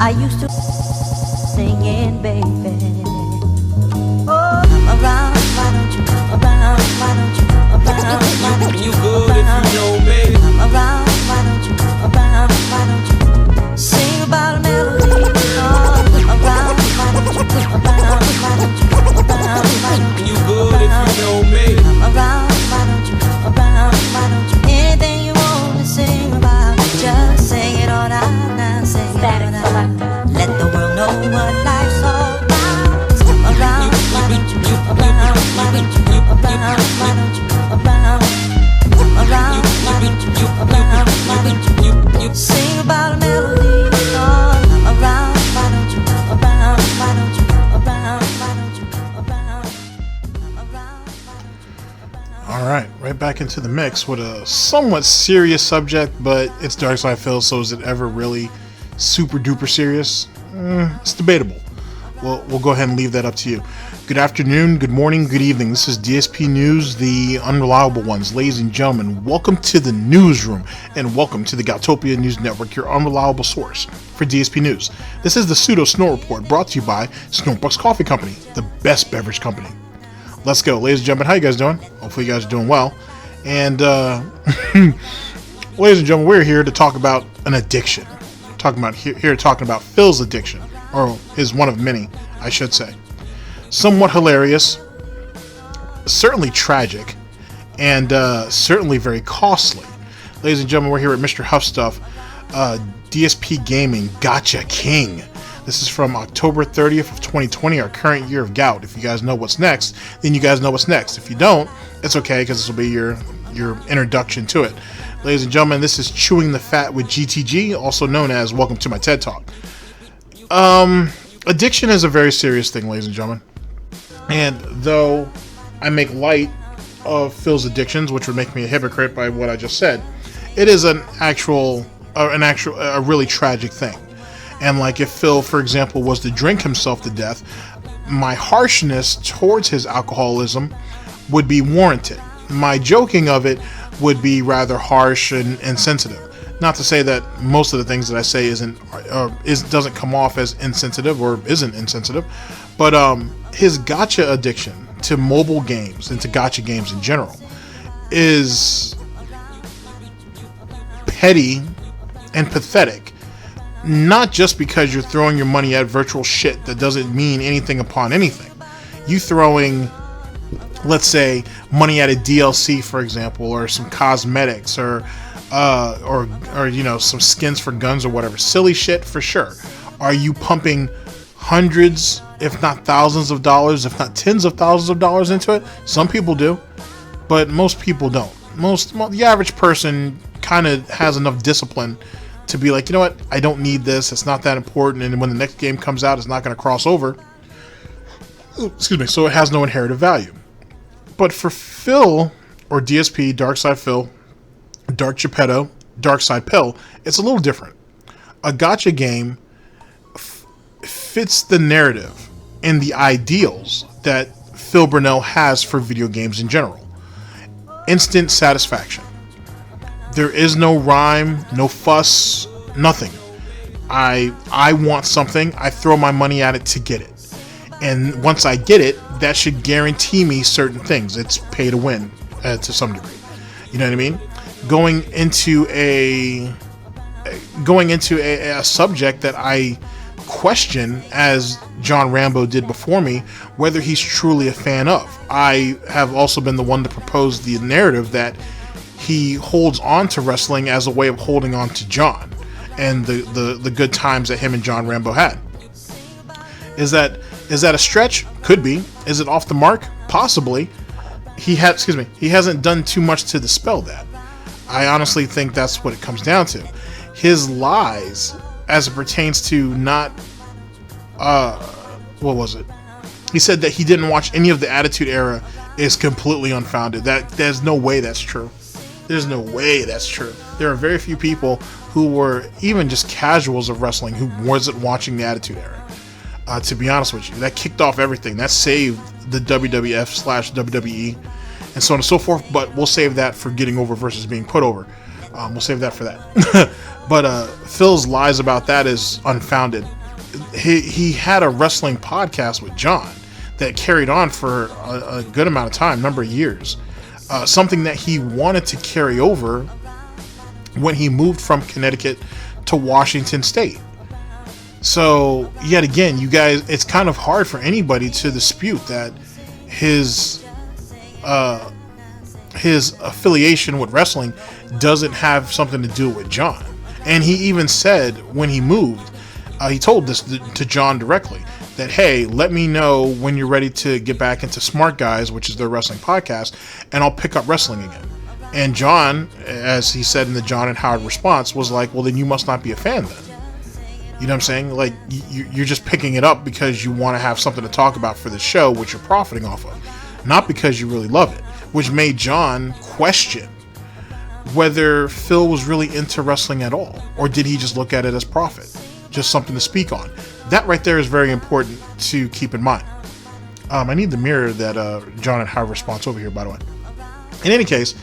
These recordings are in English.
I used to singing, baby. Oh, come around, why don't you come around? Why don't you come around? Why don't you good if you know me. come around? Why don't you come around? Why don't you sing about a melody? Oh, come around, why don't you come around? Why don't you come around? Why don't you good if you know me. come around? Why don't you come around? Why don't you anything you want to sing about? Just sing it all out now, sing it all out. Let the world know what life's all about. Come around, why don't you come around? Why don't you come around? Why don't you come around? Come around, why don't you come around? Why don't you sing about a melody? Oh, come around, why don't you come around? Why don't you come around? Why don't you come around? Come around. All right, right back into the mix with a somewhat serious subject, but it's Darksydephil, so is it ever really super duper serious? It's debatable. We'll go ahead and leave that up to you. Good afternoon, good morning, good evening. This is DSP News, the unreliable ones. Ladies and gentlemen, welcome to the newsroom and welcome to the Gautopia News Network, your unreliable source for DSP News. This is the Pseudo Snort Report brought to you by SnortBucks Coffee Company, the best beverage company. Let's go. Ladies and gentlemen, how you guys doing? Hopefully you guys are doing well. And ladies and gentlemen, we're here to talk about an addiction. Talking about Phil's addiction, or his one of many, I should say. Somewhat hilarious, certainly tragic, and certainly very costly. Ladies and gentlemen, we're here at MrHuth stuff. DSPGaming Gacha King. This is from October 30th of 2020, our current year of Gout. If you guys know what's next, then you guys know what's next. If you don't, it's okay, because this will be your introduction to it. Ladies and gentlemen, this is Chewing the Fat with GTG, also known as Welcome to my TED Talk. Addiction is a very serious thing, ladies and gentlemen. And though I make light of Phil's addictions, which would make me a hypocrite by what I just said, it is a really tragic thing. And like if Phil, for example, was to drink himself to death, my harshness towards his alcoholism would be warranted. My joking of it would be rather harsh and insensitive. Not to say that most of the things that I say doesn't come off as insensitive or isn't insensitive, but his gacha addiction to mobile games and to gacha games in general is petty and pathetic. Not just because you're throwing your money at virtual shit that doesn't mean anything upon anything. You throwing, let's say, money at a DLC, for example, or some cosmetics, or you know, some skins for guns or whatever, silly shit for sure. Are you pumping hundreds, if not thousands of dollars, if not tens of thousands of dollars into it? Some people do, but most people don't. The average person kind of has enough discipline to be like, you know what, I don't need this, it's not that important, and when the next game comes out, it's not going to cross over. Excuse me, so it has no inherited value. But for Phil, or DSP, Darksydephil, Darksydephil, it's a little different. A gacha game fits the narrative and the ideals that Phil Burnell has for video games in general. Instant satisfaction. There is no rhyme, no fuss, nothing. I want something, I throw my money at it to get it. And once I get it, that should guarantee me certain things. It's pay to win to some degree. You know what I mean? Going into a subject that I question, as John Rambo did before me, whether he's truly a fan of. I have also been the one to propose the narrative that he holds on to wrestling as a way of holding on to John and the good times that him and John Rambo had. Is that a stretch? Could be. Is it off the mark? Possibly. He hasn't done too much to dispel that. I honestly think that's what it comes down to. His lies, as it pertains to not, what was it? He said that he didn't watch any of the Attitude Era is completely unfounded. There's no way that's true. There's no way that's true. There are very few people who were even just casuals of wrestling who wasn't watching the Attitude Era. To be honest with you, that kicked off everything. That saved the WWF/WWE and so on and so forth. But we'll save that for getting over versus being put over. We'll save that for that. But Phil's lies about that is unfounded. He had a wrestling podcast with John that carried on for a good amount of time, number of years. Something that he wanted to carry over when he moved from Connecticut to Washington State. So yet again, you guys, it's kind of hard for anybody to dispute that his affiliation with wrestling doesn't have something to do with John. And he even said when he moved, he told this to John directly, that, hey, let me know when you're ready to get back into Smart Guys, which is their wrestling podcast, and I'll pick up wrestling again. And John, as he said in the John and Howard response, was like, well, then you must not be a fan then. You know what I'm saying? Like, you're just picking it up because you want to have something to talk about for the show, which you're profiting off of, not because you really love it, which made John question whether Phil was really into wrestling at all, or did he just look at it as profit, just something to speak on. That right there is very important to keep in mind. I need to mirror that John and Howard response over here, by the way. In any case,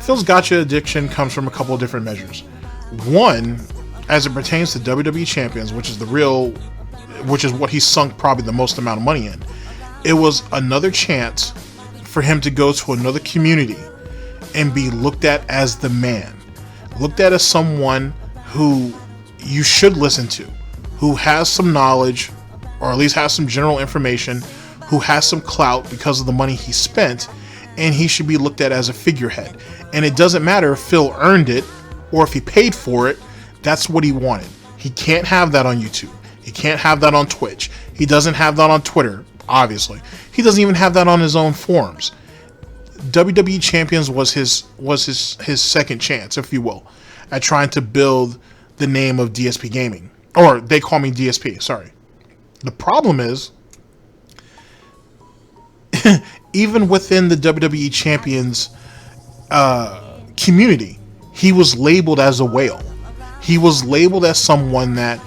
Phil's Gacha addiction comes from a couple of different measures. One, as it pertains to WWE Champions, which is what he sunk probably the most amount of money in. It was another chance for him to go to another community and be looked at as the man, looked at as someone who you should listen to, who has some knowledge, or at least has some general information, who has some clout because of the money he spent, and he should be looked at as a figurehead. And it doesn't matter if Phil earned it or if he paid for it. That's what he wanted. He can't have that on YouTube. He can't have that on Twitch. He doesn't have that on Twitter, obviously. He doesn't even have that on his own forums. WWE Champions was his second chance, if you will, at trying to build the name of DSP Gaming. Or they call me DSP, sorry. The problem is, even within the WWE Champions community, he was labeled as a whale. He was labeled as someone that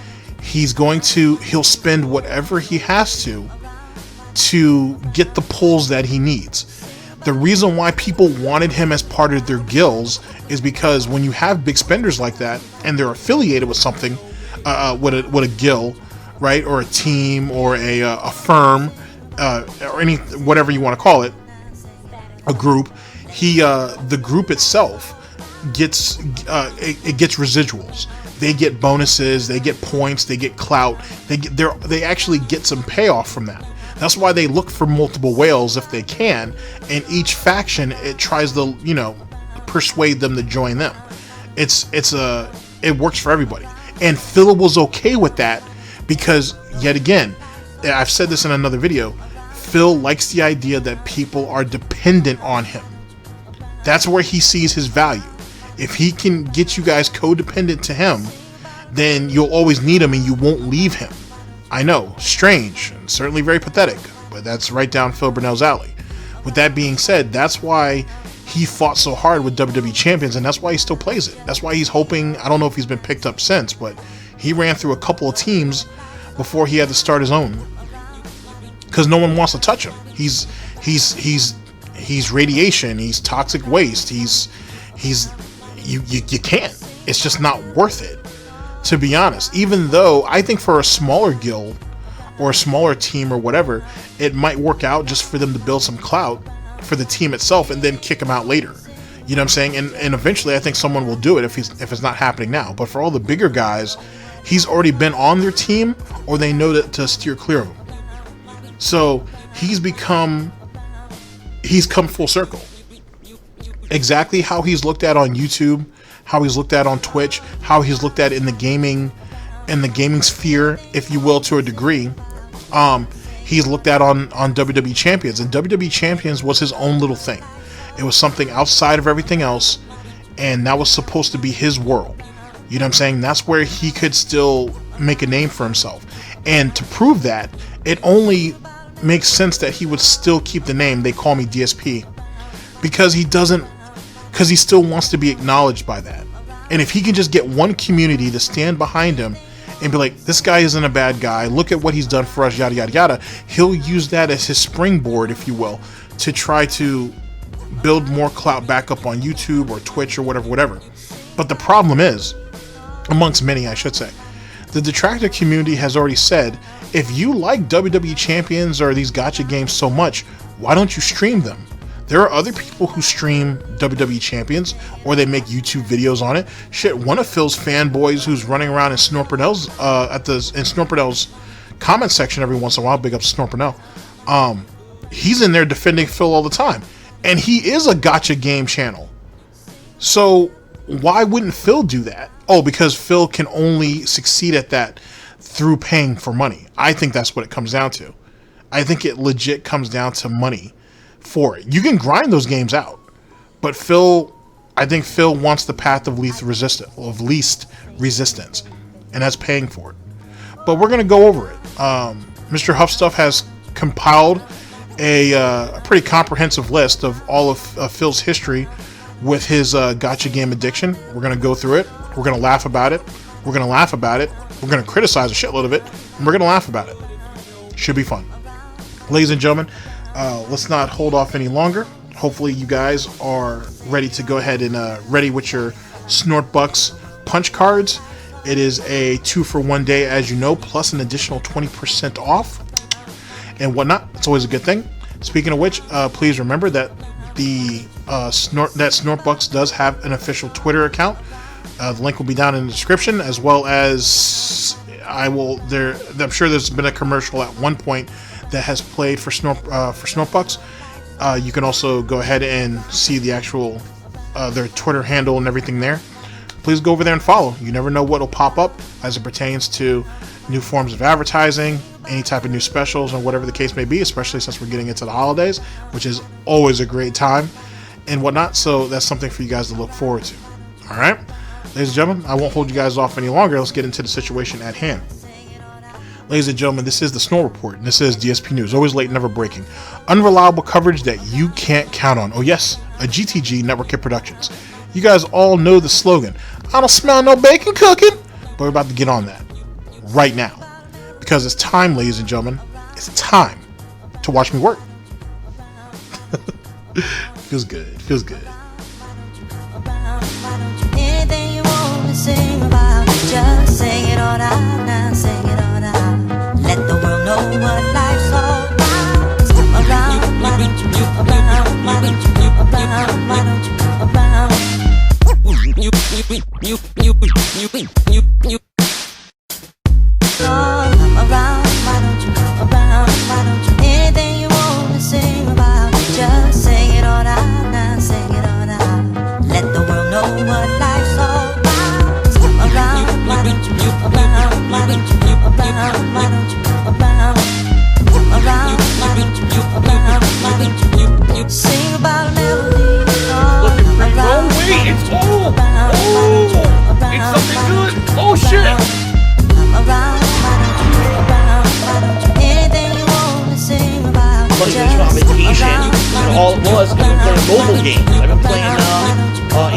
he'll spend whatever he has to get the pulls that he needs. The reason why people wanted him as part of their guilds is because when you have big spenders like that and they're affiliated with something, with a guild, right, or a team, or a firm, or any, whatever you want to call it, a group, the group itself gets it gets residuals. They get bonuses, they get points, they get clout. They actually get some payoff from that. That's why they look for multiple whales if they can, and each faction, it tries to, persuade them to join them. It works for everybody. And Phil was okay with that because, yet again, I've said this in another video, Phil likes the idea that people are dependent on him. That's where he sees his value. If he can get you guys codependent to him, then you'll always need him and you won't leave him. I know, strange, and certainly very pathetic, but that's right down Phil Burnell's alley. With that being said, that's why he fought so hard with WWE Champions, and that's why he still plays it. That's why he's hoping, I don't know if he's been picked up since, but he ran through a couple of teams before he had to start his own, because no one wants to touch him. He's radiation, he's toxic waste, you can't. It's just not worth it, to be honest. Even though I think for a smaller guild or a smaller team or whatever, it might work out just for them to build some clout for the team itself and then kick him out later. You know what I'm saying? And eventually I think someone will do it if it's not happening now. But for all the bigger guys, he's already been on their team, or they know to steer clear of him. So he's come full circle. Exactly how he's looked at on YouTube, how he's looked at on Twitch, how he's looked at in the gaming sphere, if you will, to a degree. He's looked at on WWE Champions, and WWE Champions was his own little thing. It was something outside of everything else, and that was supposed to be his world. You know what I'm saying? That's where he could still make a name for himself. And to prove that, it only makes sense that he would still keep the name, they call me DSP, because he still wants to be acknowledged by that. And if he can just get one community to stand behind him and be like, this guy isn't a bad guy, look at what he's done for us, yada yada yada, he'll use that as his springboard, if you will, to try to build more clout back up on YouTube or Twitch or whatever. But the problem is, amongst many, I should say. The detractor community has already said, if you like WWE Champions or these gacha games so much, why don't you stream them? There are other people who stream WWE Champions, or they make YouTube videos on it. Shit, one of Phil's fanboys who's running around in SnortBucks in SnortBucks comment section every once in a while, big up to SnortBucks, he's in there defending Phil all the time. And he is a gacha game channel. So why wouldn't Phil do that? Oh, because Phil can only succeed at that through paying for money. I think that's what it comes down to. I think it legit comes down to money for it. You can grind those games out, but I think Phil wants the path of least resistance, and that's paying for it. But we're gonna go over it. MrHuth Stuff has compiled a pretty comprehensive list of all of Phil's history with his gacha game addiction. We're gonna go through it. We're gonna laugh about it. We're gonna laugh about it. We're gonna criticize a shitload of it, and we're gonna laugh about it. Should be fun, ladies and gentlemen. Let's not hold off any longer. Hopefully you guys are ready to go ahead and ready with your SnortBucks punch cards. It is a 2-for-1 day, as you know, plus an additional 20% off and whatnot. It's always a good thing. Speaking of which, please remember that SnortBucks does have an official Twitter account. The link will be down in the description, as well as I'm sure there's been a commercial at one point that has played for SnortBucks. You can also go ahead and see the actual their Twitter handle and everything there. Please go over there and follow. You never know what will pop up as it pertains to new forms of advertising, any type of new specials, or whatever the case may be, especially since we're getting into the holidays, which is always a great time and whatnot. So that's something for you guys to look forward to. All right, ladies and gentlemen, I won't hold you guys off any longer. Let's get into the situation at hand. Ladies and gentlemen, this is the Snort Report, and this is DSP News, always late, never breaking. Unreliable coverage that you can't count on. Oh yes, a GTG Network Hit Productions. You guys all know the slogan, I don't smell no bacon cooking, but we're about to get on that right now. Because it's time, ladies and gentlemen, it's time to watch me work. Feels good, feels good. Anything you want to sing about, just sing it all out now, sing it all out. Let the world know what life's all about. Around, why don't you, around, why don't you, around, why don't you, around. Around, why don't you, around, why don't you. Anything you want to sing about, just sing it all out now, sing it all out. Let the world know what life's all about. Around, why don't you, around, why don't you, around, why don't you, around. Around, why don't you, around, why don't you, sing about a melody. Looking pretty low. Wait, it's old. Oh, it's something good. Oh shit. Around, why don't you, anything you want to sing about. Funny, I just went on vacation, and all it was, I've been playing mobile games. I've been playing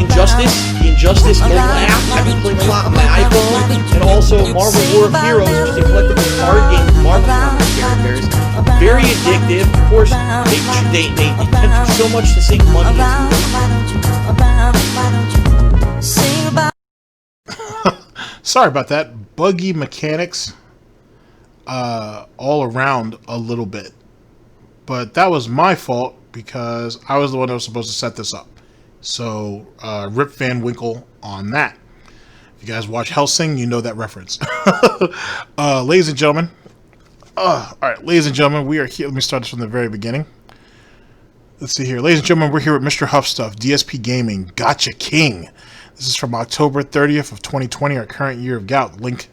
Injustice, the Injustice mobile app. I've been playing a lot on my iPhone, and also Marvel War of Heroes, which is a collectible card game with Marvel comic characters. Very addictive. Of course, they attempt so much to sink money into it. Sorry about that. Buggy mechanics all around a little bit. But that was my fault because I was the one that was supposed to set this up. So, Rip Van Winkle on that. If you guys watch Hellsing, you know that reference. Ladies and gentlemen. Alright, ladies and gentlemen, we are here. Let me start this from the very beginning. Let's see here. Ladies and gentlemen, we're here with MrHuth Stuff, DSPGaming, Gacha King. This is from October 30th of 2020, our current year of Gout. The link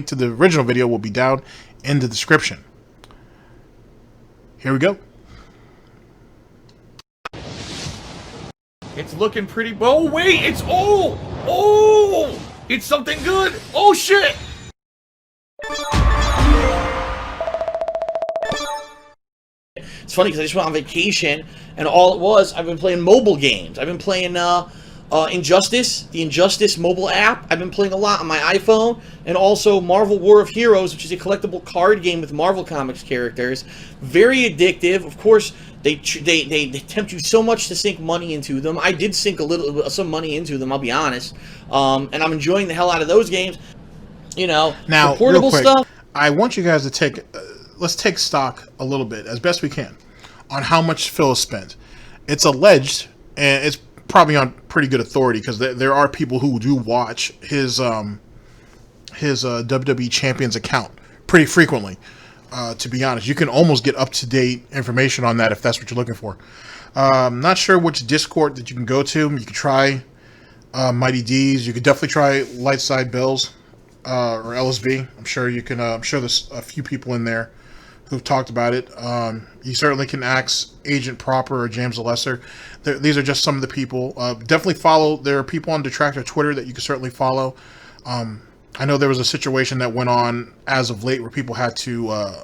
to the original video will be down in the description. Here we go. It's looking pretty. Oh wait, it's old. Oh, it's something good. Oh shit. It's funny because I just went on vacation, and all it was, I've been playing mobile games. I've been playing Injustice, the Injustice mobile app. I've been playing a lot on my iPhone, and also Marvel War of Heroes, which is a collectible card game with Marvel Comics characters. Very addictive. Of course, They tempt you so much to sink money into them. I did sink some money into them, I'll be honest. And I'm enjoying the hell out of those games. You know, now, the portable real quick, stuff. I want you guys to take, let's take stock a little bit, as best we can, on how much Phil has spent. It's alleged, and it's probably on pretty good authority, because there are people who do watch his WWE Champions account pretty frequently. To be honest, you can almost get up-to-date information on that if that's what you're looking for. Not sure which Discord that you can go to. You could try Mighty D's. You could definitely try Lightside Bills or LSB. I'm sure you can. I'm sure there's a few people in there who've talked about it. You certainly can ask Agent Proper or James the Lesser. These are just some of the people. Definitely follow. There are people on Detractor Twitter that you can certainly follow. I know there was a situation that went on as of late where people had to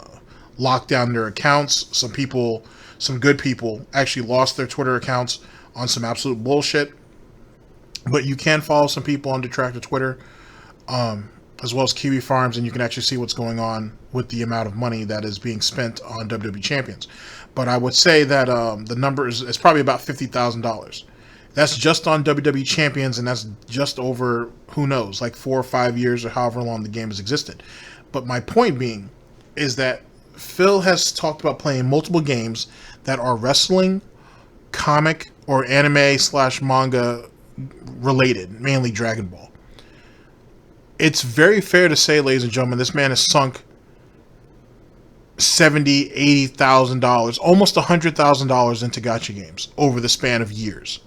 lock down their accounts. Some people, some good people, actually lost their Twitter accounts on some absolute bullshit. But you can follow some people on Detractor Twitter, as well as Kiwi Farms, and you can actually see what's going on with the amount of money that is being spent on WWE Champions. But I would say that the number is probably about $50,000. That's just on WWE Champions, and that's just over, who knows, like 4 or 5 years or however long the game has existed. But my point being is that Phil has talked about playing multiple games that are wrestling, comic, or anime/manga related, mainly Dragon Ball. It's very fair to say, ladies and gentlemen, this man has sunk $70,000, $80,000, almost $100,000 into gacha games over the span of years.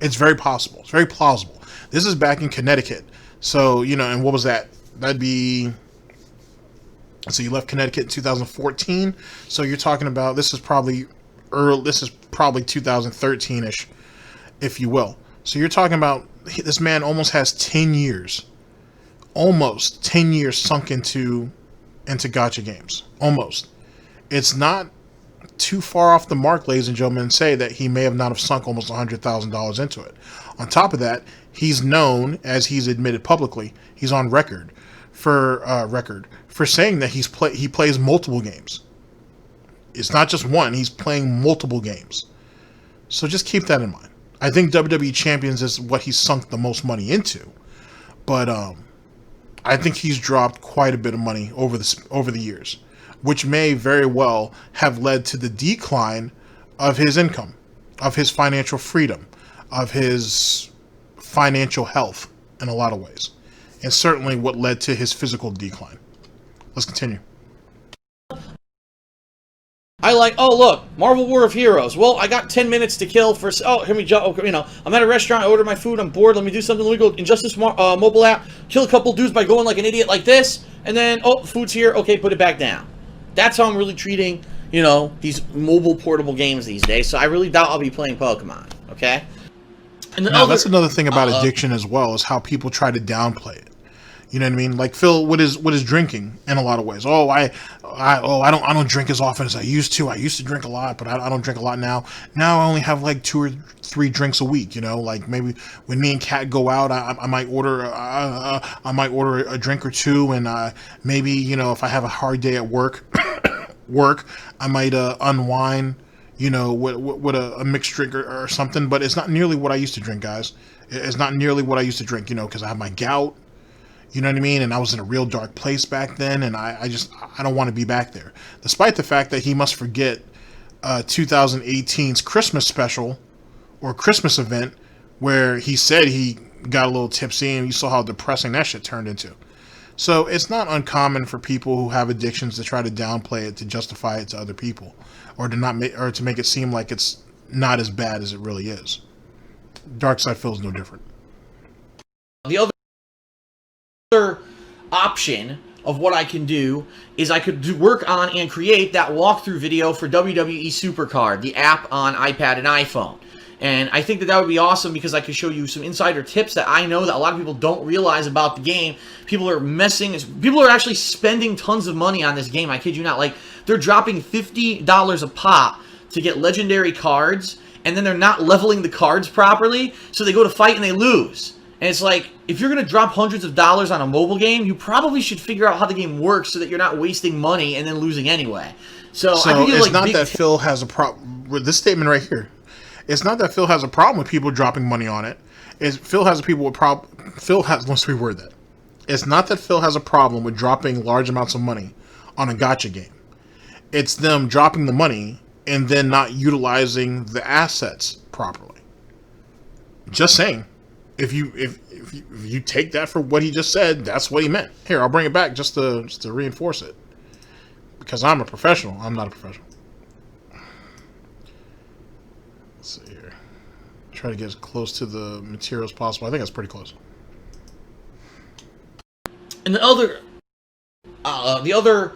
It's very possible. It's very plausible. This is back in Connecticut. So, you know, and what was that? That'd be... So you left Connecticut in 2014. So you're talking about... This is probably 2013-ish, if you will. So you're talking about... This man almost has 10 years. Almost 10 years sunk into gacha games. Almost. It's not too far off the mark, ladies and gentlemen, and say that he may have not have sunk almost $100,000 into it. On top of that, he's known, as he's admitted publicly, he's on record for saying that he plays multiple games. It's not just one; he's playing multiple games. So just keep that in mind. I think WWE Champions is what he's sunk the most money into, but I think he's dropped quite a bit of money over the years, which may very well have led to the decline of his income, of his financial freedom, of his financial health in a lot of ways, and certainly what led to his physical decline. Let's continue. Oh look, Marvel War of Heroes. Well, I got 10 minutes to kill for, here we go, you know, I'm at a restaurant, I order my food, I'm bored, let me do something, let me go Injustice mobile app, kill a couple dudes by going like an idiot like this, and then, food's here, okay, put it back down. That's how I'm really treating, you know, these mobile portable games these days, so I really doubt I'll be playing Pokemon, okay? And now, that's another thing about addiction as well, is how people try to downplay it. You know what I mean? Like Phil, what is drinking in a lot of ways. I don't drink as often as I used to. I used to drink a lot, but I don't drink a lot now. Now I only have like 2 or 3 drinks a week. You know, like maybe when me and Kat go out, I might order a drink or two, and maybe, you know, if I have a hard day at work, I might unwind, you know, with a mixed drink or something. But it's not nearly what I used to drink, guys. It's not nearly what I used to drink, you know, because I have my gout. You know what I mean? And I was in a real dark place back then, and I don't want to be back there. Despite the fact that he must forget 2018's Christmas special or Christmas event where he said he got a little tipsy, and you saw how depressing that shit turned into. So it's not uncommon for people who have addictions to try to downplay it, to justify it to other people, or to make it seem like it's not as bad as it really is. Darksydephil is no different. The other option of what I can do is I could work on and create that walkthrough video for WWE Supercard, the app on iPad and iPhone. And I think that would be awesome because I could show you some insider tips that I know that a lot of people don't realize about the game. People are actually spending tons of money on this game. I kid you not. Like, they're dropping $50 a pop to get legendary cards, and then they're not leveling the cards properly, so they go to fight and they lose. And it's like, if you're going to drop hundreds of dollars on a mobile game, you probably should figure out how the game works so that you're not wasting money and then losing anyway. So I think it's like not that Phil has a problem. this statement right here. It's not that Phil has a problem with people dropping money on it. Phil has let's reword that. It's not that Phil has a problem with dropping large amounts of money on a gacha game. It's them dropping the money and then not utilizing the assets properly. Just saying. If you take that for what he just said, that's what he meant. Here, I'll bring it back just to reinforce it. Because I'm a professional. I'm not a professional. Let's see here. Try to get as close to the material as possible. I think that's pretty close. And the other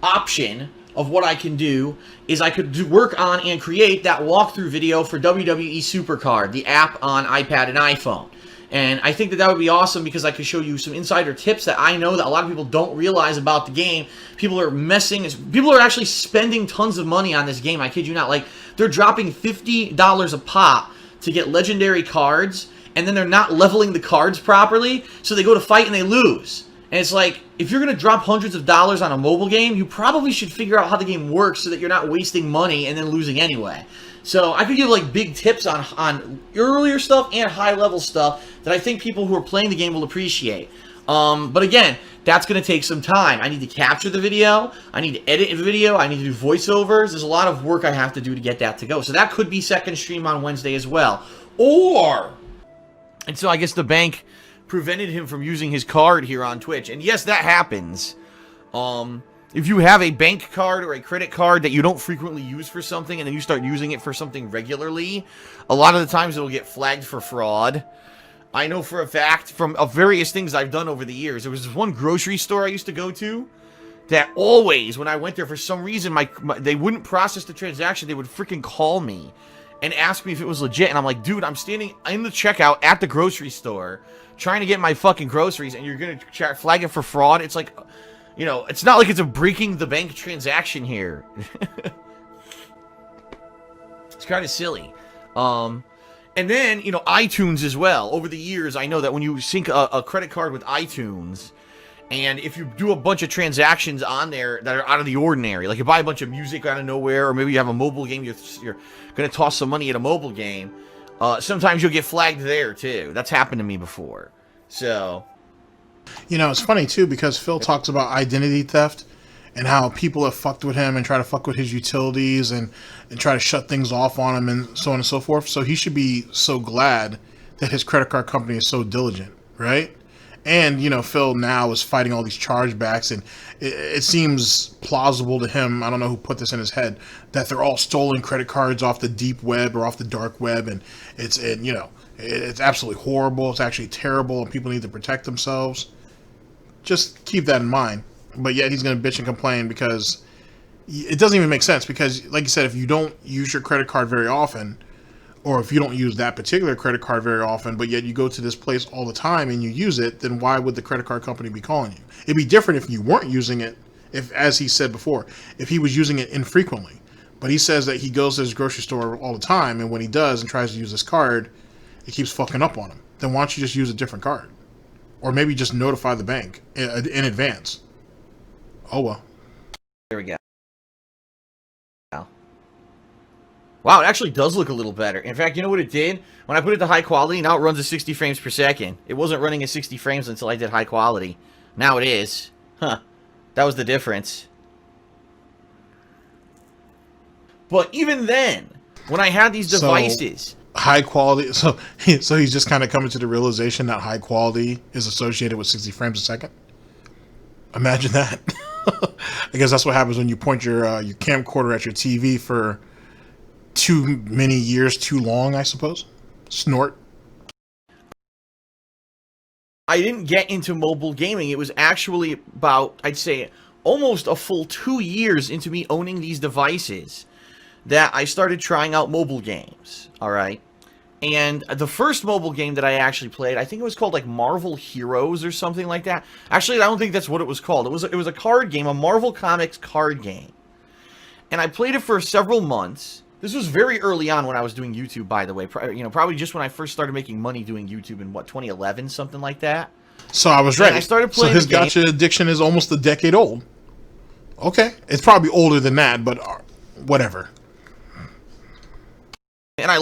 option of what I can do is I could work on and create that walkthrough video for WWE Supercard, the app on iPad and iPhone. And I think that would be awesome because I could show you some insider tips that I know that a lot of people don't realize about the game. People are actually spending tons of money on this game. I kid you not. Like, they're dropping $50 a pop to get legendary cards, and then they're not leveling the cards properly, so they go to fight and they lose. And it's like, if you're going to drop hundreds of dollars on a mobile game, you probably should figure out how the game works so that you're not wasting money and then losing anyway. So I could give like big tips on earlier stuff and high-level stuff that I think people who are playing the game will appreciate. But again, that's going to take some time. I need to capture the video. I need to edit the video. I need to do voiceovers. There's a lot of work I have to do to get that to go. So that could be second stream on Wednesday as well. And so I guess the bank prevented him from using his card here on Twitch. And yes, that happens. If you have a bank card or a credit card that you don't frequently use for something and then you start using it for something regularly, a lot of the times it'll get flagged for fraud. I know for a fact from various things I've done over the years. There was this one grocery store I used to go to that always, when I went there, for some reason, they wouldn't process the transaction. They would freaking call me and ask me if it was legit. And I'm like, dude, I'm standing in the checkout at the grocery store trying to get my fucking groceries and you're going to flag it for fraud? It's like... You know, it's not like it's a breaking the bank transaction here. It's kind of silly. And then, you know, iTunes as well. Over the years, I know that when you sync a credit card with iTunes, and if you do a bunch of transactions on there that are out of the ordinary, like you buy a bunch of music out of nowhere, or maybe you have a mobile game, you're going to toss some money at a mobile game, sometimes you'll get flagged there, too. That's happened to me before. So... You know, it's funny, too, because Phil talks about identity theft and how people have fucked with him and try to fuck with his utilities and try to shut things off on him and so on and so forth. So he should be so glad that his credit card company is so diligent, right? And, you know, Phil now is fighting all these chargebacks, and it seems plausible to him, I don't know who put this in his head, that they're all stolen credit cards off the deep web or off the dark web, and it's absolutely horrible. It's actually terrible, and people need to protect themselves. Just keep that in mind. But yet he's going to bitch and complain because it doesn't even make sense. Because, like you said, if you don't use your credit card very often, or if you don't use that particular credit card very often, but yet you go to this place all the time and you use it, then why would the credit card company be calling you? It'd be different if you weren't using it, if, as he said before, if he was using it infrequently. But he says that he goes to his grocery store all the time, and when he does and tries to use this card, it keeps fucking up on him. Then why don't you just use a different card? Or maybe just notify the bank in advance. Oh, well. There we go. Wow, it actually does look a little better. In fact, you know what it did? When I put it to high quality, now it runs at 60 frames per second. It wasn't running at 60 frames until I did high quality. Now it is. Huh. That was the difference. But even then, when I had these devices... High quality, so he's just kind of coming to the realization that high quality is associated with 60 frames a second. Imagine that. I guess that's what happens when you point your camcorder at your TV for too many years too long, I suppose. Snort. I didn't get into mobile gaming. It was actually about, I'd say, almost a full 2 years into me owning these devices that I started trying out mobile games, all right? And the first mobile game that I actually played, I think it was called like Marvel Heroes or something like that. Actually, I don't think that's what it was called. It was a card game, a Marvel Comics card game. And I played it for several months. This was very early on when I was doing YouTube, by the way. You know, probably just when I first started making money doing YouTube in, what, 2011, something like that. So I was right. I started playing. So his gacha addiction is almost a decade old. Okay. It's probably older than that, but whatever. And I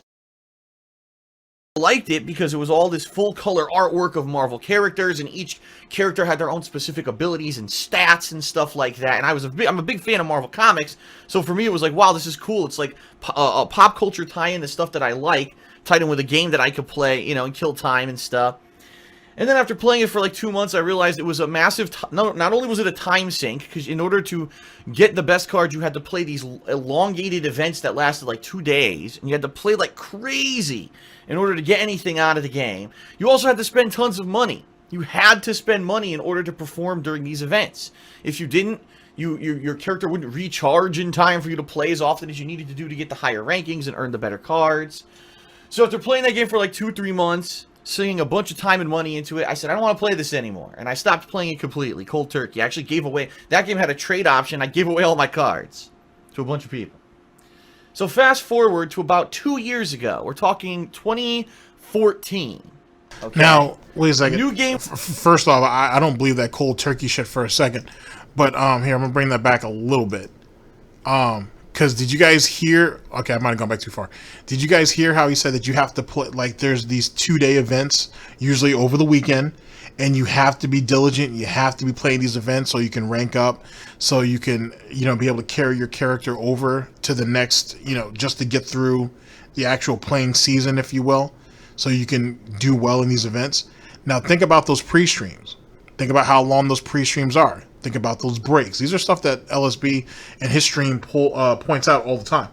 liked it because it was all this full color artwork of Marvel characters, and each character had their own specific abilities and stats and stuff like that. And I'm a big fan of Marvel Comics, so for me it was like, wow, this is cool. It's like a pop culture tie-in to stuff that I like, tied in with a game that I could play, you know, and kill time and stuff. And then after playing it for like 2 months, I realized it was a massive... Not only was it a time sink, because in order to get the best cards, you had to play these elongated events that lasted like 2 days, and you had to play like crazy in order to get anything out of the game. You also had to spend tons of money. You had to spend money in order to perform during these events. If you didn't, your character wouldn't recharge in time for you to play as often as you needed to do to get the higher rankings and earn the better cards. So after playing that game for like 2-3 months, sinking a bunch of time and money into it, I said, I don't want to play this anymore. And I stopped playing it completely, cold turkey. I actually gave away... That game had a trade option. I gave away all my cards to a bunch of people. So fast forward to about 2 years ago. We're talking 2014. Okay. Now, wait a second. New game. First off, I don't believe that cold turkey shit for a second. But here, I'm going to bring that back a little bit. Because did you guys hear... Okay, I might have gone back too far. Did you guys hear how he said that you have to play... Like, there's these 2-day events, usually over the weekend, and you have to be diligent. You have to be playing these events so you can rank up, so you can, you know, be able to carry your character over to the next, you know, just to get through the actual playing season, if you will, so you can do well in these events. Now, think about those pre-streams. Think about how long those pre-streams are. Think about those breaks. These are stuff that LSB and his stream points out all the time.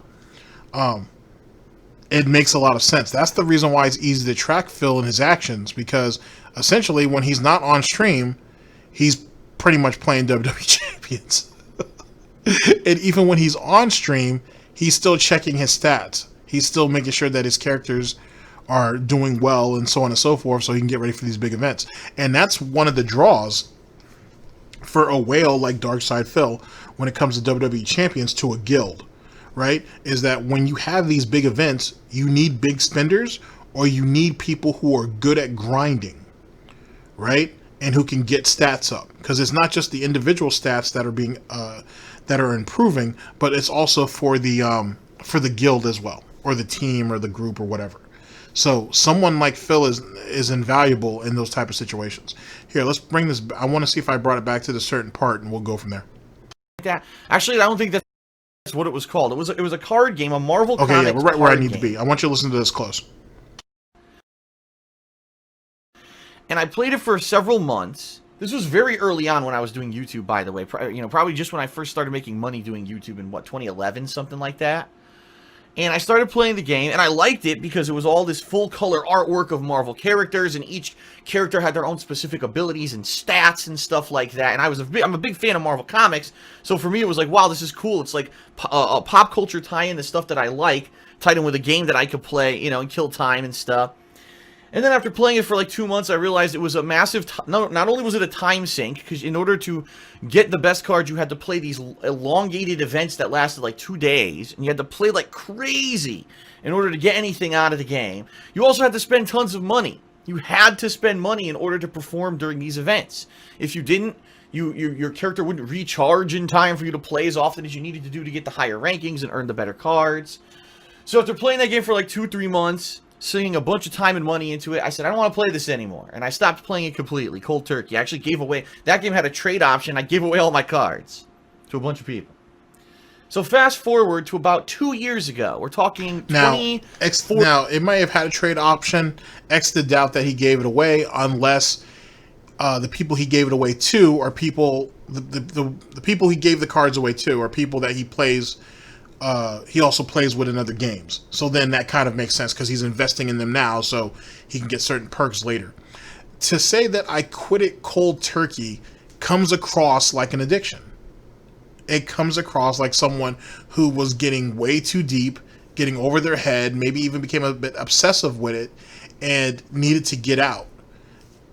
It makes a lot of sense. That's the reason why it's easy to track Phil in his actions, because essentially when he's not on stream, he's pretty much playing WWE Champions. And even when he's on stream, he's still checking his stats. He's still making sure that his characters are doing well and so on and so forth, so he can get ready for these big events. And that's one of the draws for a whale like Darksydephil when it comes to WWE Champions to a guild, right? Is that when you have these big events, you need big spenders, or you need people who are good at grinding, right? And who can get stats up, because it's not just the individual stats that are being that are improving, but it's also for the guild as well, or the team, or the group, or whatever. So someone like Phil is invaluable in those type of situations. Here, let's bring this. I want to see if I brought it back to the certain part, and we'll go from there. Actually, I don't think that's what it was called. It was a card game, a Marvel. Okay, Comics yeah, we're right where I need game. to be. I want you to listen to this close. And I played it for several months. This was very early on when I was doing YouTube, by the way. You know, probably just when I first started making money doing YouTube in, what, 2011, something like that. And I started playing the game, and I liked it because it was all this full-color artwork of Marvel characters, and each character had their own specific abilities and stats and stuff like that. And I'm a big fan of Marvel Comics, so for me it was like, wow, this is cool. It's like a pop culture tie-in to stuff that I like, tied in with a game that I could play, you know, and kill time and stuff. And then after playing it for like 2 months, I realized it was a massive... Not only was it a time sink, because in order to get the best cards, you had to play these elongated events that lasted like 2 days, and you had to play like crazy in order to get anything out of the game. You also had to spend tons of money. You had to spend money in order to perform during these events. If you didn't, your character wouldn't recharge in time for you to play as often as you needed to do to get the higher rankings and earn the better cards. So after playing that game for like 2-3 months, sinking a bunch of time and money into it, I said, I don't want to play this anymore. And I stopped playing it completely, cold turkey. I actually gave away... That game had a trade option. I gave away all my cards to a bunch of people. So fast forward to about 2 years ago. We're talking now, it might have had a trade option. X the doubt that he gave it away, unless the people he gave it away to are people... The people he gave the cards away to are people that he plays... he also plays with in other games. So then that kind of makes sense, because he's investing in them now so he can get certain perks later. To say that I quit it cold turkey comes across like an addiction. It comes across like someone who was getting way too deep, getting over their head, maybe even became a bit obsessive with it, and needed to get out.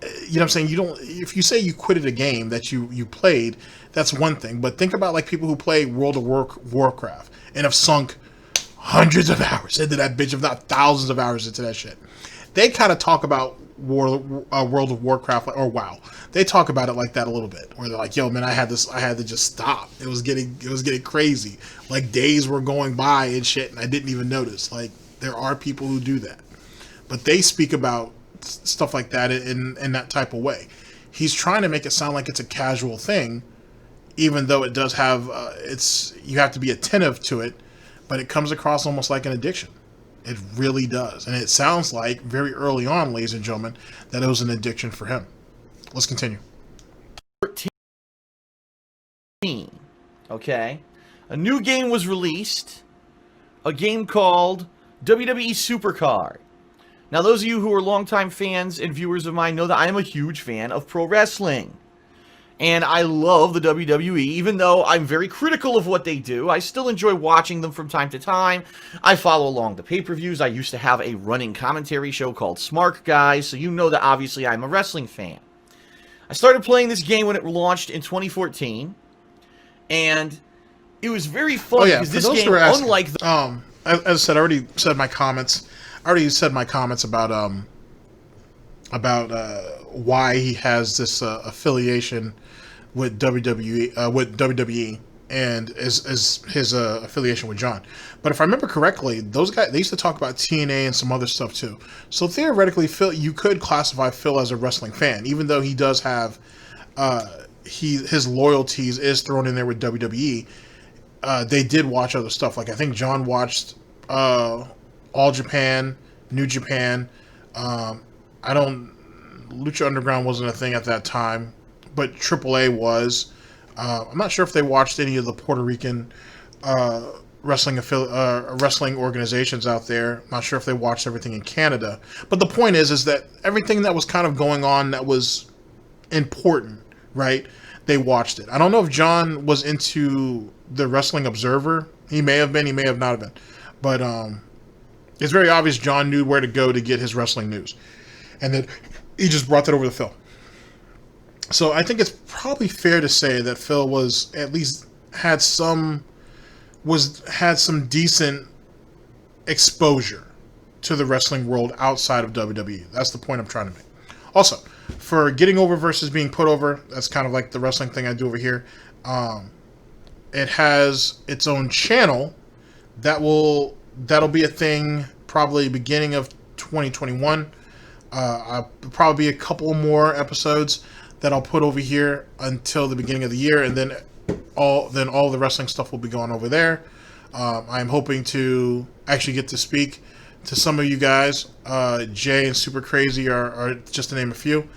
You know what I'm saying? You don't... If you say you quitted a game that you played, that's one thing. But think about like people who play World of Warcraft and have sunk hundreds of hours into that bitch, if not thousands of hours into that shit. They kind of talk about World of Warcraft, or WoW. They talk about it like that a little bit, where they're like, "Yo, man, I had to just stop. It was getting crazy. Like days were going by and shit, and I didn't even notice." Like There are people who do that, but they speak about stuff like that in that type of way. He's trying to make it sound like it's a casual thing, even though it does have you have to be attentive to it, but it comes across almost like an addiction. It really does, and it sounds like very early on, ladies and gentlemen, that it was an addiction for him. Let's continue. 13. Okay, a new game was released, a game called WWE Supercard. Now, those of you who are longtime fans and viewers of mine know that I am a huge fan of pro wrestling. And I love the WWE, even though I'm very critical of what they do. I still enjoy watching them from time to time. I follow along the pay-per-views. I used to have a running commentary show called Smart Guys, so you know that obviously I'm a wrestling fan. I started playing this game when it launched in 2014, and it was very fun because this game, unlike the... as I said, I already said my comments. I already said my comments about why he has this affiliation with WWE, and his affiliation with John. But if I remember correctly, those guys, they used to talk about TNA and some other stuff too. So theoretically, Phil, you could classify Phil as a wrestling fan, even though he does have his loyalties is thrown in there with WWE. They did watch other stuff. Like I think John watched All Japan, New Japan. Lucha Underground wasn't a thing at that time, but AAA was. I'm not sure if they watched any of the Puerto Rican wrestling organizations out there. I'm not sure if they watched everything in Canada. But the point is that everything that was kind of going on that was important, right? They watched it. I don't know if John was into the Wrestling Observer. He may have been. He may have not been. But it's very obvious John knew where to go to get his wrestling news. And then he just brought that over to Phil. So I think it's probably fair to say that Phil was at least had some decent exposure to the wrestling world outside of WWE. That's the point I'm trying to make. Also, for getting over versus being put over, that's kind of like the wrestling thing I do over here. It has its own channel that'll be a thing probably beginning of 2021. I'll probably be a couple more episodes that I'll put over here until the beginning of the year, and then all the wrestling stuff will be going over there. I'm hoping to actually get to speak to some of you guys. Jay and Super Crazy are just to name a few.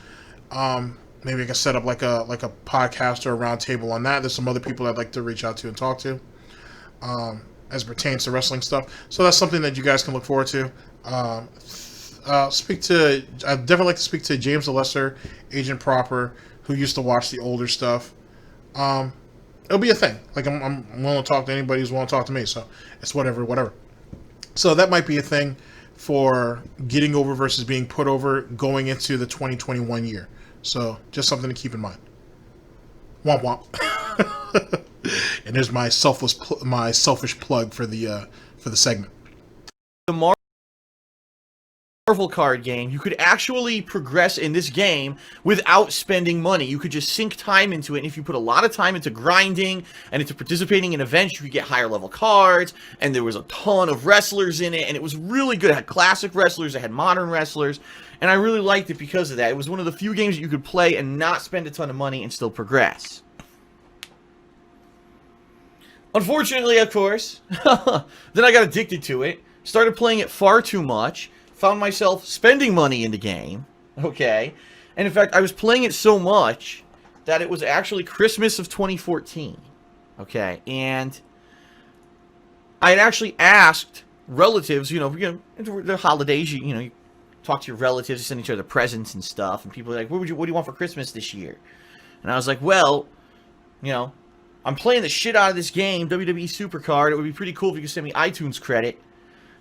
Maybe I can set up like a podcast or a round table on that. There's some other people I'd like to reach out to and talk to as it pertains to wrestling stuff. So that's something that you guys can look forward to. I'd definitely like to speak to James the Lesser, Agent Proper, who used to watch the older stuff. It'll be a thing. Like I'm willing to talk to anybody who's willing to talk to me. So it's whatever. So that might be a thing for getting over versus being put over going into the 2021 year. So just something to keep in mind. Womp womp. And there's my selfish plug for the segment. The Marvel card game, you could actually progress in this game without spending money. You could just sink time into it, and if you put a lot of time into grinding and into participating in events, you could get higher level cards, and there was a ton of wrestlers in it, and it was really good. It had classic wrestlers, it had modern wrestlers, and I really liked it because of that. It was one of the few games that you could play and not spend a ton of money and still progress. Unfortunately, of course, then I got addicted to it, started playing it far too much, found myself spending money in the game, okay? And in fact, I was playing it so much that it was actually Christmas of 2014, okay? And I had actually asked relatives, the holidays, you talk to your relatives, send each other presents and stuff, and people are like, what do you want for Christmas this year? And I was like, well, I'm playing the shit out of this game, WWE Supercard. It would be pretty cool if you could send me iTunes credit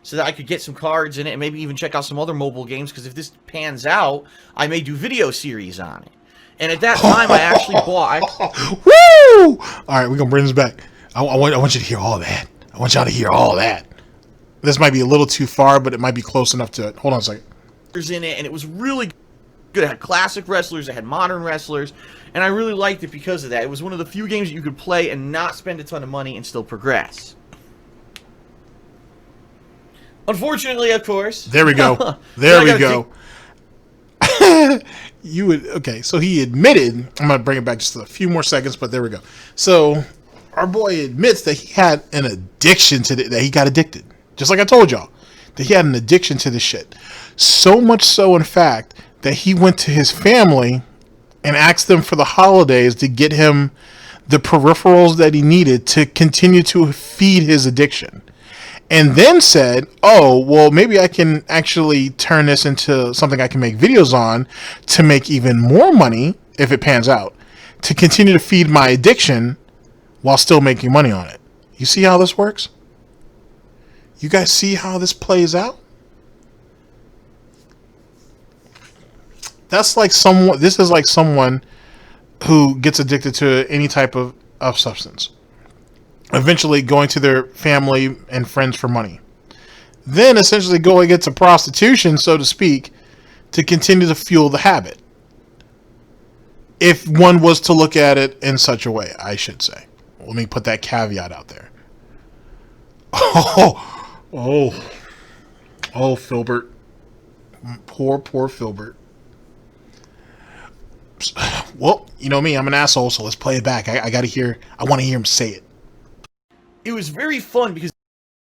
so that I could get some cards in it and maybe even check out some other mobile games, because if this pans out, I may do video series on it. And at that time, I actually bought... Woo! All right, we're going to bring this back. I want you to hear all that. I want y'all to hear all that. This might be a little too far, but it might be close enough to it. Hold on a second. In it, and it was really good. It had classic wrestlers, it had modern wrestlers, and I really liked it because of that. It was one of the few games that you could play and not spend a ton of money and still progress. Unfortunately, of course. There we go. There we go. Okay, so he admitted, I'm going to bring it back just a few more seconds, but there we go. So our boy admits that he had an addiction to that he got addicted. Just like I told y'all, that he had an addiction to this shit. So much so, in fact, that he went to his family and asked them for the holidays to get him the peripherals that he needed to continue to feed his addiction. And then said, oh, well, maybe I can actually turn this into something I can make videos on to make even more money, if it pans out, to continue to feed my addiction while still making money on it. You see how this works? You guys see how this plays out? That's like someone, this is like someone who gets addicted to any type of substance. Eventually going to their family and friends for money. Then essentially going into prostitution, so to speak, to continue to fuel the habit. If one was to look at it in such a way, I should say. Let me put that caveat out there. Oh, Filbert. Poor Filbert. Well, you know me, I'm an asshole, so let's play it back. I want to hear him say it. It was very fun because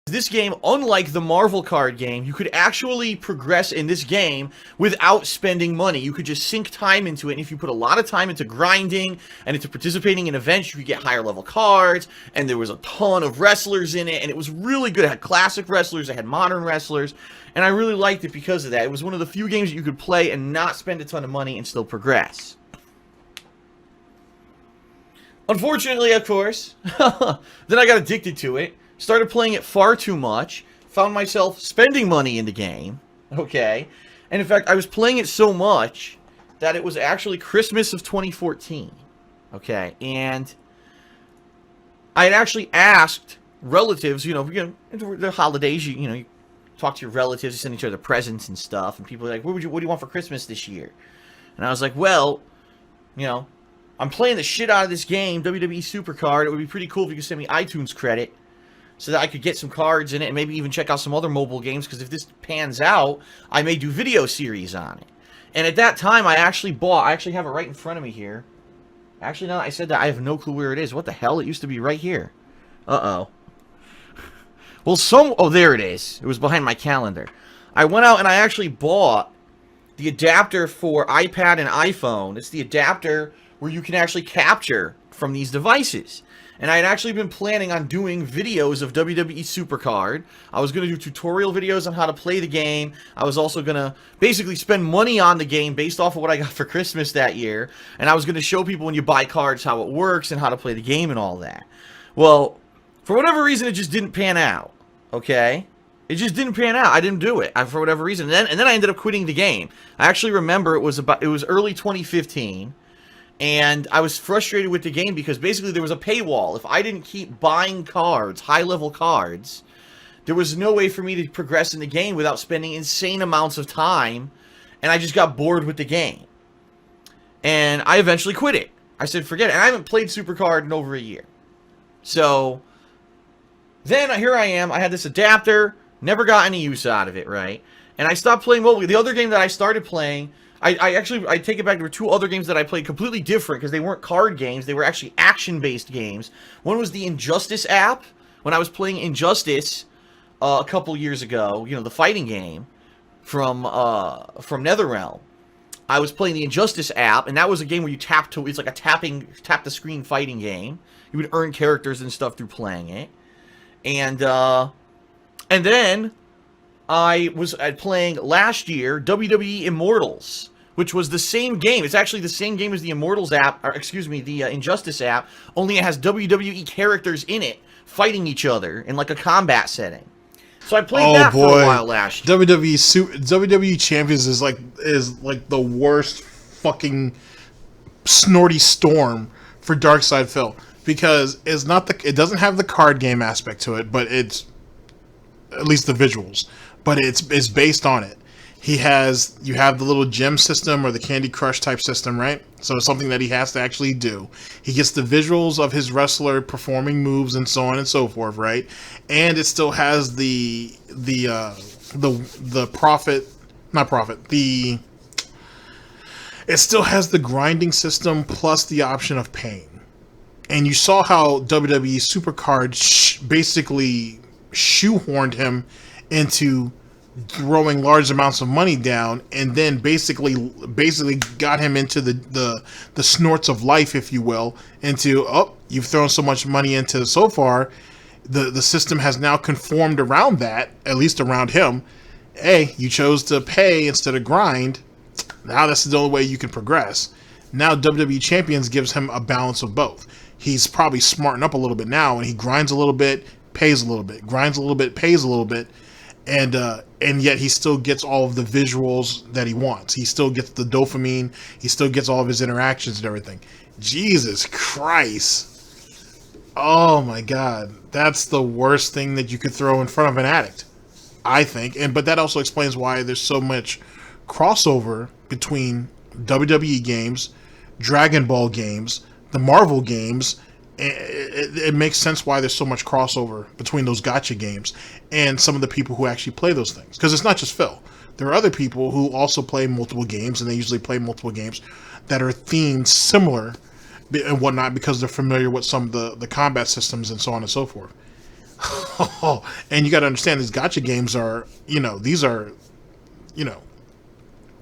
this game, unlike the Marvel card game, you could actually progress in this game without spending money. You could just sink time into it, and if you put a lot of time into grinding and into participating in events, you could get higher level cards, and there was a ton of wrestlers in it, and it was really good. It had classic wrestlers, it had modern wrestlers, and I really liked it because of that. It was one of the few games that you could play and not spend a ton of money and still progress. Unfortunately, of course, then I got addicted to it, started playing it far too much, found myself spending money in the game, okay? And in fact, I was playing it so much that it was actually Christmas of 2014, okay? And I had actually asked relatives, you know, the holidays, you know, you talk to your relatives, you send each other presents and stuff, and people are like, what do you want for Christmas this year? And I was like, well, you know, I'm playing the shit out of this game, WWE Supercard. It would be pretty cool if you could send me iTunes credit so that I could get some cards in it and maybe even check out some other mobile games, because if this pans out, I may do video series on it. And at that time, I actually have it right in front of me here. Actually, now that I said that, I have no clue where it is. What the hell? It used to be right here. Uh-oh. Well, oh, there it is. It was behind my calendar. I went out and I actually bought the adapter for iPad and iPhone. It's the adapter where you can actually capture from these devices. And I had actually been planning on doing videos of WWE Supercard. I was going to do tutorial videos on how to play the game. I was also going to basically spend money on the game based off of what I got for Christmas that year. And I was going to show people when you buy cards how it works and how to play the game and all that. Well, for whatever reason, it just didn't pan out. Okay? It just didn't pan out. I didn't do it for whatever reason. And then I ended up quitting the game. I actually remember it was early 2015. And I was frustrated with the game because basically there was a paywall. If I didn't keep buying cards, high-level cards, there was no way for me to progress in the game without spending insane amounts of time. And I just got bored with the game. And I eventually quit it. I said, forget it. And I haven't played Supercard in over a year. So, then here I am. I had this adapter. Never got any use out of it, right? And I stopped playing mobile. The other game that I started playing, I take it back. There were two other games that I played completely different because they weren't card games. They were actually action-based games. One was the Injustice app. When I was playing Injustice a couple years ago, you know, the fighting game from NetherRealm, I was playing the Injustice app, and that was a game where you it's like a tap the screen fighting game. You would earn characters and stuff through playing it. And then I was playing last year WWE Immortals, which was the same game. It's actually the same game as the Immortals app, or excuse me, the Injustice app, only it has WWE characters in it fighting each other in like a combat setting. So I played that for a while last year. WWE Champions is like the worst fucking snorty storm for Darksydephil, because it doesn't have the card game aspect to it, but it's at least the visuals. But it's based on it. You have the little gem system or the Candy Crush type system, right? So it's something that he has to actually do. He gets the visuals of his wrestler performing moves and so on and so forth, right? And it still has the it still has the grinding system plus the option of pain. And you saw how WWE Supercard basically shoehorned him into throwing large amounts of money down, and then basically got him into the snorts of life, if you will, into, oh, you've thrown so much money into so far, the system has now conformed around that, at least around him. Hey, you chose to pay instead of grind. Now that's the only way you can progress. Now WWE Champions gives him a balance of both. He's probably smarting up a little bit now, and he grinds a little bit, pays a little bit, grinds a little bit, pays a little bit, and yet he still gets all of the visuals that he wants. He still gets the dopamine. He still gets all of his interactions and everything. Jesus Christ. Oh my God. That's the worst thing that you could throw in front of an addict, I think. But that also explains why there's so much crossover between WWE games, Dragon Ball games, the Marvel games. It makes sense why there's so much crossover between those gacha games and some of the people who actually play those things. Because it's not just Phil. There are other people who also play multiple games, and they usually play multiple games that are themed similar and whatnot because they're familiar with some of the combat systems and so on and so forth. And you got to understand, these gacha games are, these are,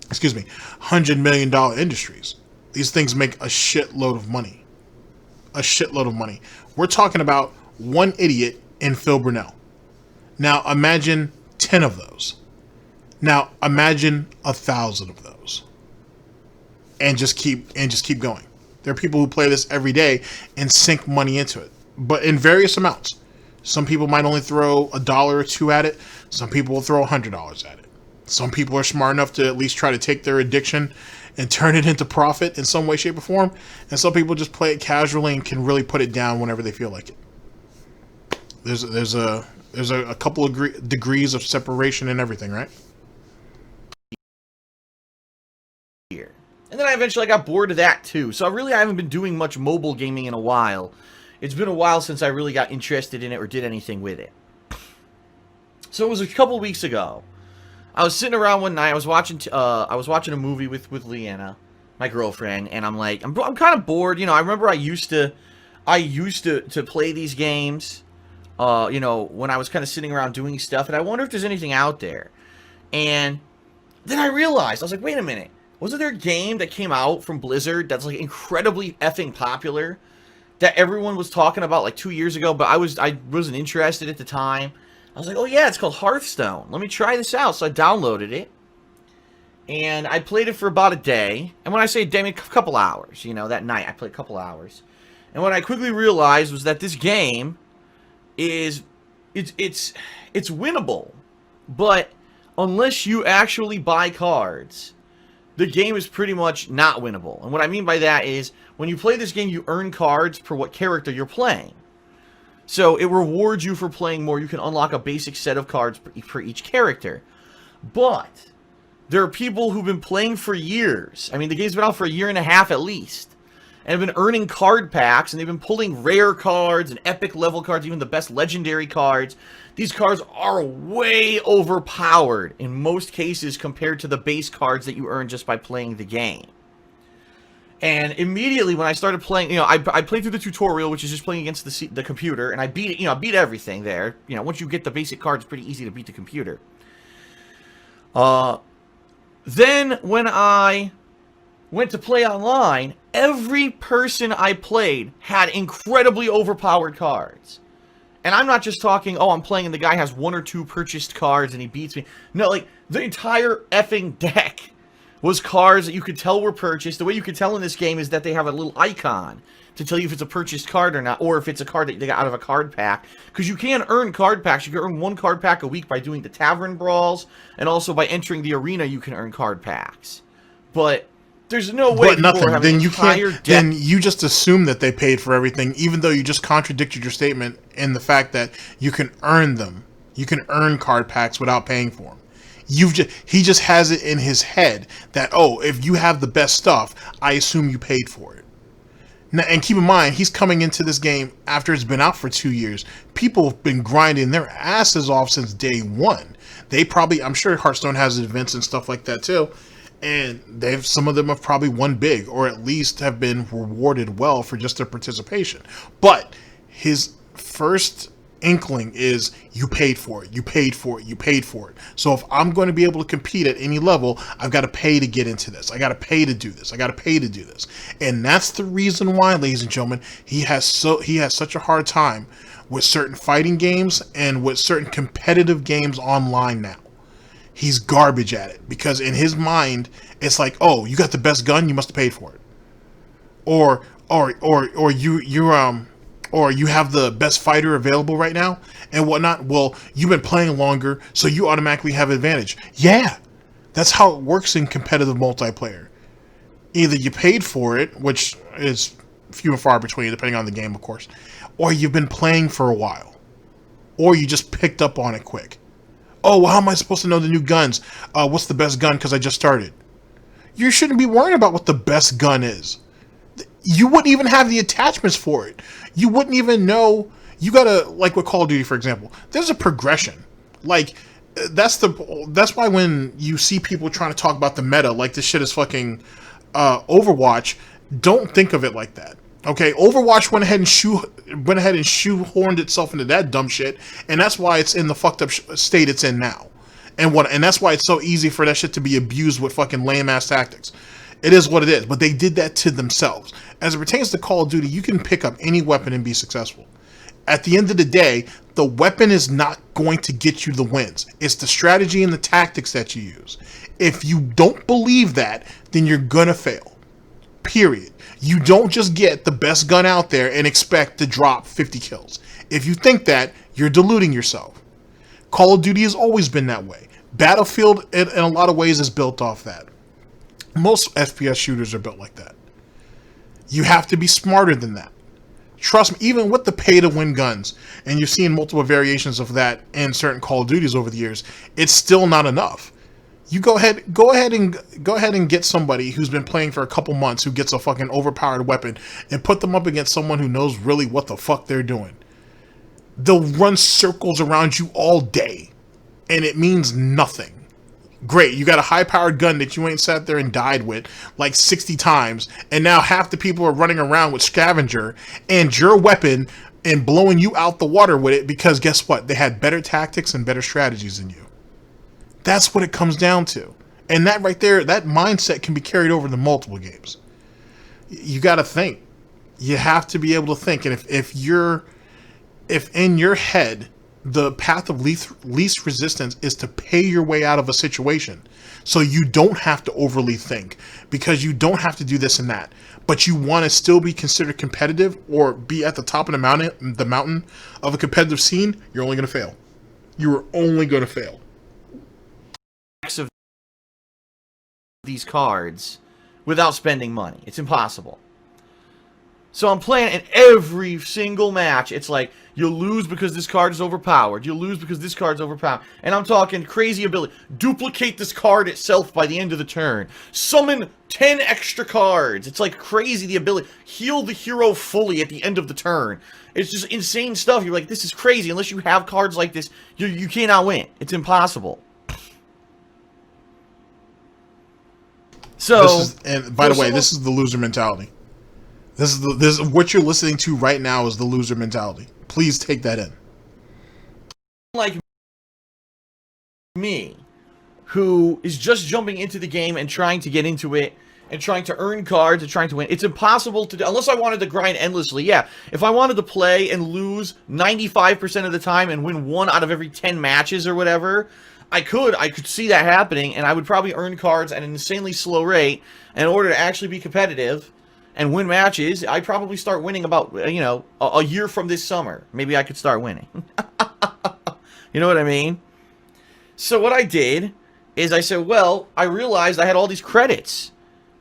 $100 million industries. These things make a shitload of money. A shitload of money. We're talking about one idiot in Phil Brunel. Now imagine 10 of those. Now imagine 1,000 of those. And just keep going. There are people who play this every day and sink money into it, but in various amounts. Some people might only throw $1 or $2 at it. Some people will throw $100 at it. Some people are smart enough to at least try to take their addiction and turn it into profit in some way, shape, or form. And some people just play it casually and can really put it down whenever they feel like it. There's a couple of degrees of separation and everything, right? And then I eventually got bored of that too. So I haven't been doing much mobile gaming in a while. It's been a while since I really got interested in it or did anything with it. So it was a couple weeks ago. I was sitting around one night. I was watching a movie with Leanna, my girlfriend, and I'm like, I'm kind of bored. I remember I used to play these games, when I was kind of sitting around doing stuff, and I wonder if there's anything out there. And then I realized, I was like, wait a minute, wasn't there a game that came out from Blizzard that's like incredibly effing popular that everyone was talking about like 2 years ago, but I wasn't interested at the time? I was like, oh yeah, it's called Hearthstone. Let me try this out. So I downloaded it. And I played it for about a day. And when I say a day, I mean a couple hours. That night I played a couple hours. And what I quickly realized was that this game is... It's winnable. But unless you actually buy cards, the game is pretty much not winnable. And what I mean by that is, when you play this game, you earn cards for what character you're playing. So it rewards you for playing more. You can unlock a basic set of cards for each character. But there are people who've been playing for years. I mean, the game's been out for a year and a half at least. And have been earning card packs. And they've been pulling rare cards and epic level cards. Even the best legendary cards. These cards are way overpowered in most cases compared to the base cards that you earn just by playing the game. And immediately when I started playing, I played through the tutorial, which is just playing against the computer, and I beat it. I beat everything there. Once you get the basic cards, it's pretty easy to beat the computer. Then when I went to play online, every person I played had incredibly overpowered cards. And I'm not just talking, oh, I'm playing and the guy has 1 or 2 purchased cards and he beats me. No, like, the entire effing deck was cards that you could tell were purchased. The way you could tell in this game is that they have a little icon to tell you if it's a purchased card or not, or if it's a card that they got out of a card pack. Because you can earn card packs. You can earn 1 card pack a week by doing the tavern brawls, and also by entering the arena you can earn card packs. But there's no way. But nothing. Then you can't. Then you just assume that they paid for everything, even though you just contradicted your statement in the fact that you can earn them. You can earn card packs without paying for them. He just has it in his head that, oh, if you have the best stuff, I assume you paid for it. Now, and keep in mind, he's coming into this game after it's been out for 2 years. People have been grinding their asses off since day one. They probably, I'm sure Hearthstone has events and stuff like that too, and some of them have probably won big, or at least have been rewarded well for just their participation. But his first inkling is, you paid for it, you paid for it, you paid for it. So if I'm going to be able to compete at any level, I've got to pay to get into this. I got to pay to do this. I got to pay to do this. And that's the reason why, ladies and gentlemen, he has such a hard time with certain fighting games and with certain competitive games online now. He's garbage at it because in his mind, it's like, oh, you got the best gun, you must have paid for it. Or you have the best fighter available right now and whatnot. Well, you've been playing longer, so you automatically have advantage. Yeah, that's how it works in competitive multiplayer. Either you paid for it, which is few and far between, depending on the game, of course, or you've been playing for a while, or you just picked up on it quick. Oh, well, how am I supposed to know the new guns? What's the best gun because I just started? You shouldn't be worrying about what the best gun is. You wouldn't even have the attachments for it. You wouldn't even know. You gotta, like with Call of Duty, for example, there's a progression. Like, that's why when you see people trying to talk about the meta, like this shit is fucking Overwatch, don't think of it like that. Okay, Overwatch went ahead and shoehorned itself into that dumb shit, and that's why it's in the fucked up state it's in now. And that's why it's so easy for that shit to be abused with fucking lame ass tactics. It is what it is, but they did that to themselves. As it pertains to Call of Duty, you can pick up any weapon and be successful. At the end of the day, the weapon is not going to get you the wins. It's the strategy and the tactics that you use. If you don't believe that, then you're gonna fail. Period. You don't just get the best gun out there and expect to drop 50 kills. If you think that, you're deluding yourself. Call of Duty has always been that way. Battlefield, in a lot of ways, is built off that. Most FPS shooters are built like that. You have to be smarter than that. Trust me, even with the pay-to-win guns, and you've seen multiple variations of that in certain Call of Duties over the years, it's still not enough. You go ahead and get somebody who's been playing for a couple months who gets a fucking overpowered weapon and put them up against someone who knows really what the fuck they're doing. They'll run circles around you all day, and it means nothing. Great, you got a high-powered gun that you ain't sat there and died with like 60 times, and now half the people are running around with Scavenger and your weapon and blowing you out the water with it because guess what? They had better tactics and better strategies than you. That's what it comes down to. And that right there, that mindset can be carried over to multiple games. You got to think. You have to be able to think. And if in your head, the path of least resistance is to pay your way out of a situation, so you don't have to overly think, because you don't have to do this and that, but you want to still be considered competitive or be at the top of the mountain of a competitive scene, you're only going to fail. You are only going to fail. Of these cards without spending money. It's impossible. So I'm playing, and every single match, it's like, you lose because this card is overpowered. You lose because this card's overpowered. And I'm talking crazy ability. Duplicate this card itself by the end of the turn. Summon 10 extra cards. It's like crazy, the ability. Heal the hero fully at the end of the turn. It's just insane stuff. You're like, this is crazy. Unless you have cards like this, you cannot win. It's impossible. So, and by the way, this is the loser mentality. This is what you're listening to right now is the loser mentality. Please take that in. Like me, who is just jumping into the game and trying to get into it and trying to earn cards and trying to win. It's impossible to do, unless I wanted to grind endlessly. Yeah, if I wanted to play and lose 95% of the time and win 1 out of every 10 matches or whatever, I could see that happening, and I would probably earn cards at an insanely slow rate in order to actually be competitive and win matches. I'd probably start winning about, a year from this summer. Maybe I could start winning. You know what I mean? So what I did is I said, well, I realized I had all these credits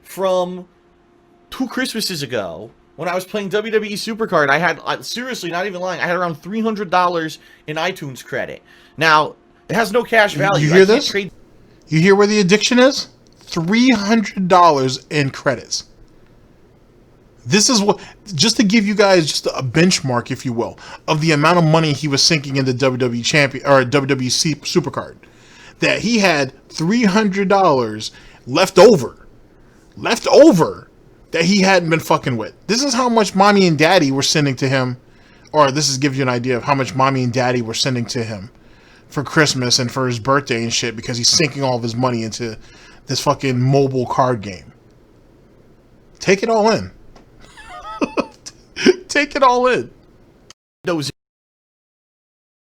from 2 Christmases ago when I was playing WWE Supercard. I had, seriously, not even lying, I had around $300 in iTunes credit. Now, it has no cash value. You hear this? You hear where the addiction is? $300 in credits. This is what, just to give you guys just a benchmark, if you will, of the amount of money he was sinking into WWE champion or WWE Supercard. That he had $300 left over that he hadn't been fucking with. This is how much mommy and daddy were sending to him, or this is give you an idea of how much mommy and daddy were sending to him for Christmas and for his birthday and shit, because he's sinking all of his money into this fucking mobile card game. Take it all in. Take it all in. Those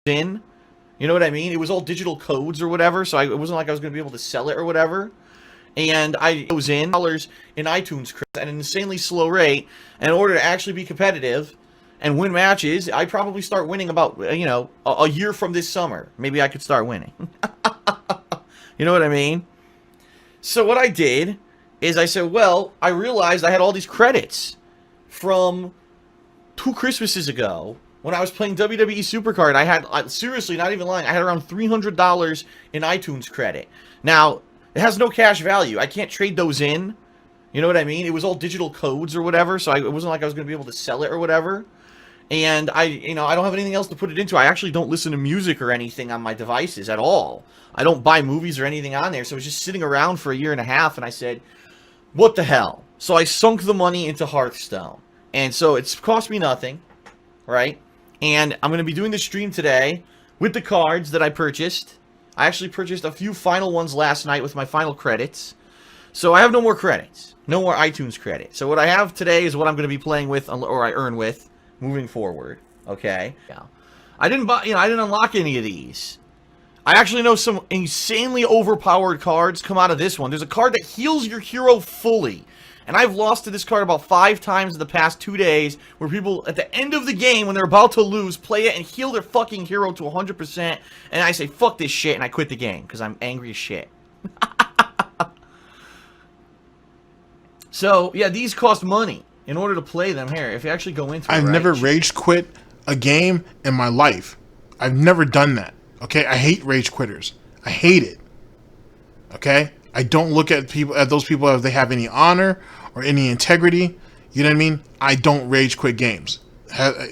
in, you know what I mean? It was all digital codes or whatever, so it wasn't like I was going to be able to sell it or whatever. And I was in dollars in iTunes at an insanely slow rate. And in order to actually be competitive and win matches, I'd probably start winning about, you know, a year from this summer. Maybe I could start winning. You know what I mean? So what I did is I said, well, I realized I had all these credits from 2 Christmases ago when I was playing WWE Supercard. I had, seriously, not even lying, I had around $300 in iTunes credit. Now, it has no cash value. I can't trade those in. You know what I mean? It was all digital codes or whatever, so it wasn't like I was going to be able to sell it or whatever. And I don't have anything else to put it into. I actually don't listen to music or anything on my devices at all. I don't buy movies or anything on there, so it was just sitting around for a year and a half, and I said, what the hell? So I sunk the money into Hearthstone. And so it's cost me nothing, right? And I'm going to be doing the stream today with the cards that I purchased. I actually purchased a few final ones last night with my final credits. So I have no more credits. No more iTunes credit. So what I have today is what I'm going to be playing with, or I earn with, moving forward. Okay? Yeah. I didn't buy, I didn't unlock any of these. I actually know some insanely overpowered cards come out of this one. There's a card that heals your hero fully. And I've lost to this card about 5 times in the past 2 days, where people, at the end of the game, when they're about to lose, play it and heal their fucking hero to 100%, and I say, fuck this shit, and I quit the game, because I'm angry as shit. So, yeah, these cost money in order to play them. Here, if you actually go into it, I've never rage quit a game in my life. I've never done that. Okay? I hate rage quitters. I hate it. Okay? I don't look at those people if they have any honor or any integrity. You know what I mean? I don't rage quit games.